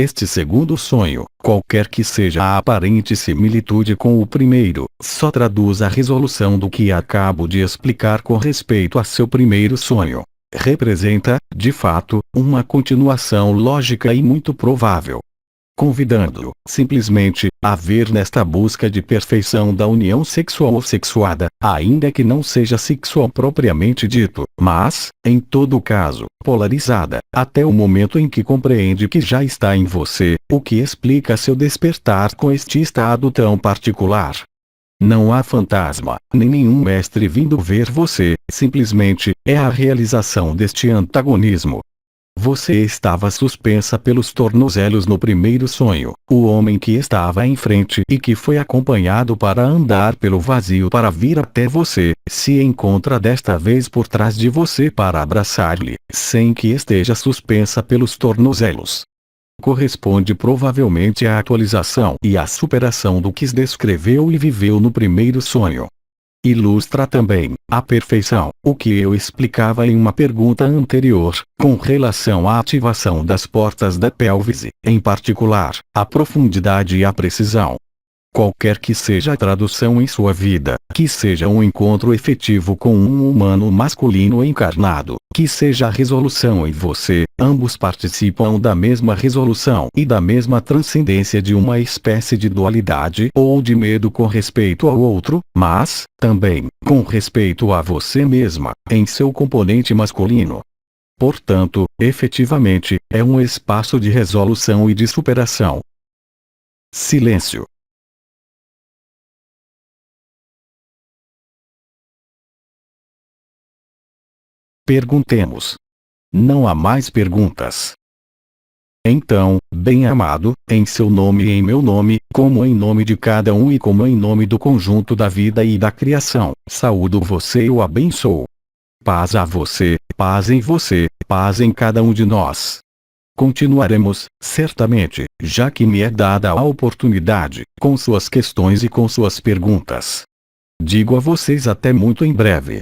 Este segundo sonho, qualquer que seja a aparente similitude com o primeiro, só traduz a resolução do que acabo de explicar com respeito a seu primeiro sonho. Representa, de fato, uma continuação lógica e muito provável. Convidando-o, simplesmente, a ver nesta busca de perfeição da união sexual ou sexuada, ainda que não seja sexual propriamente dito, mas, em todo caso, polarizada, até o momento em que compreende que já está em você, o que explica seu despertar com este estado tão particular. Não há fantasma, nem nenhum mestre vindo ver você, simplesmente, é a realização deste antagonismo. Você estava suspensa pelos tornozelos no primeiro sonho, o homem que estava em frente e que foi acompanhado para andar pelo vazio para vir até você, se encontra desta vez por trás de você para abraçar-lhe, sem que esteja suspensa pelos tornozelos. Corresponde provavelmente à atualização e à superação do que descreveu e viveu no primeiro sonho. Ilustra também, à perfeição, o que eu explicava em uma pergunta anterior, com relação à ativação das portas da pelvis, em particular, a profundidade e a precisão. Qualquer que seja a tradução em sua vida, que seja um encontro efetivo com um humano masculino encarnado, que seja a resolução em você, ambos participam da mesma resolução e da mesma transcendência de uma espécie de dualidade ou de medo com respeito ao outro, mas, também, com respeito a você mesma, em seu componente masculino. Portanto, efetivamente, é um espaço de resolução e de superação. Silêncio. Perguntemos. Não há mais perguntas. Então, bem-amado, em seu nome e em meu nome, como em nome de cada um e como em nome do conjunto da vida e da criação, saúdo você e o abençoo. Paz a você, paz em você, paz em cada um de nós. Continuaremos, certamente, já que me é dada a oportunidade, com suas questões e com suas perguntas. Digo a vocês até muito em breve.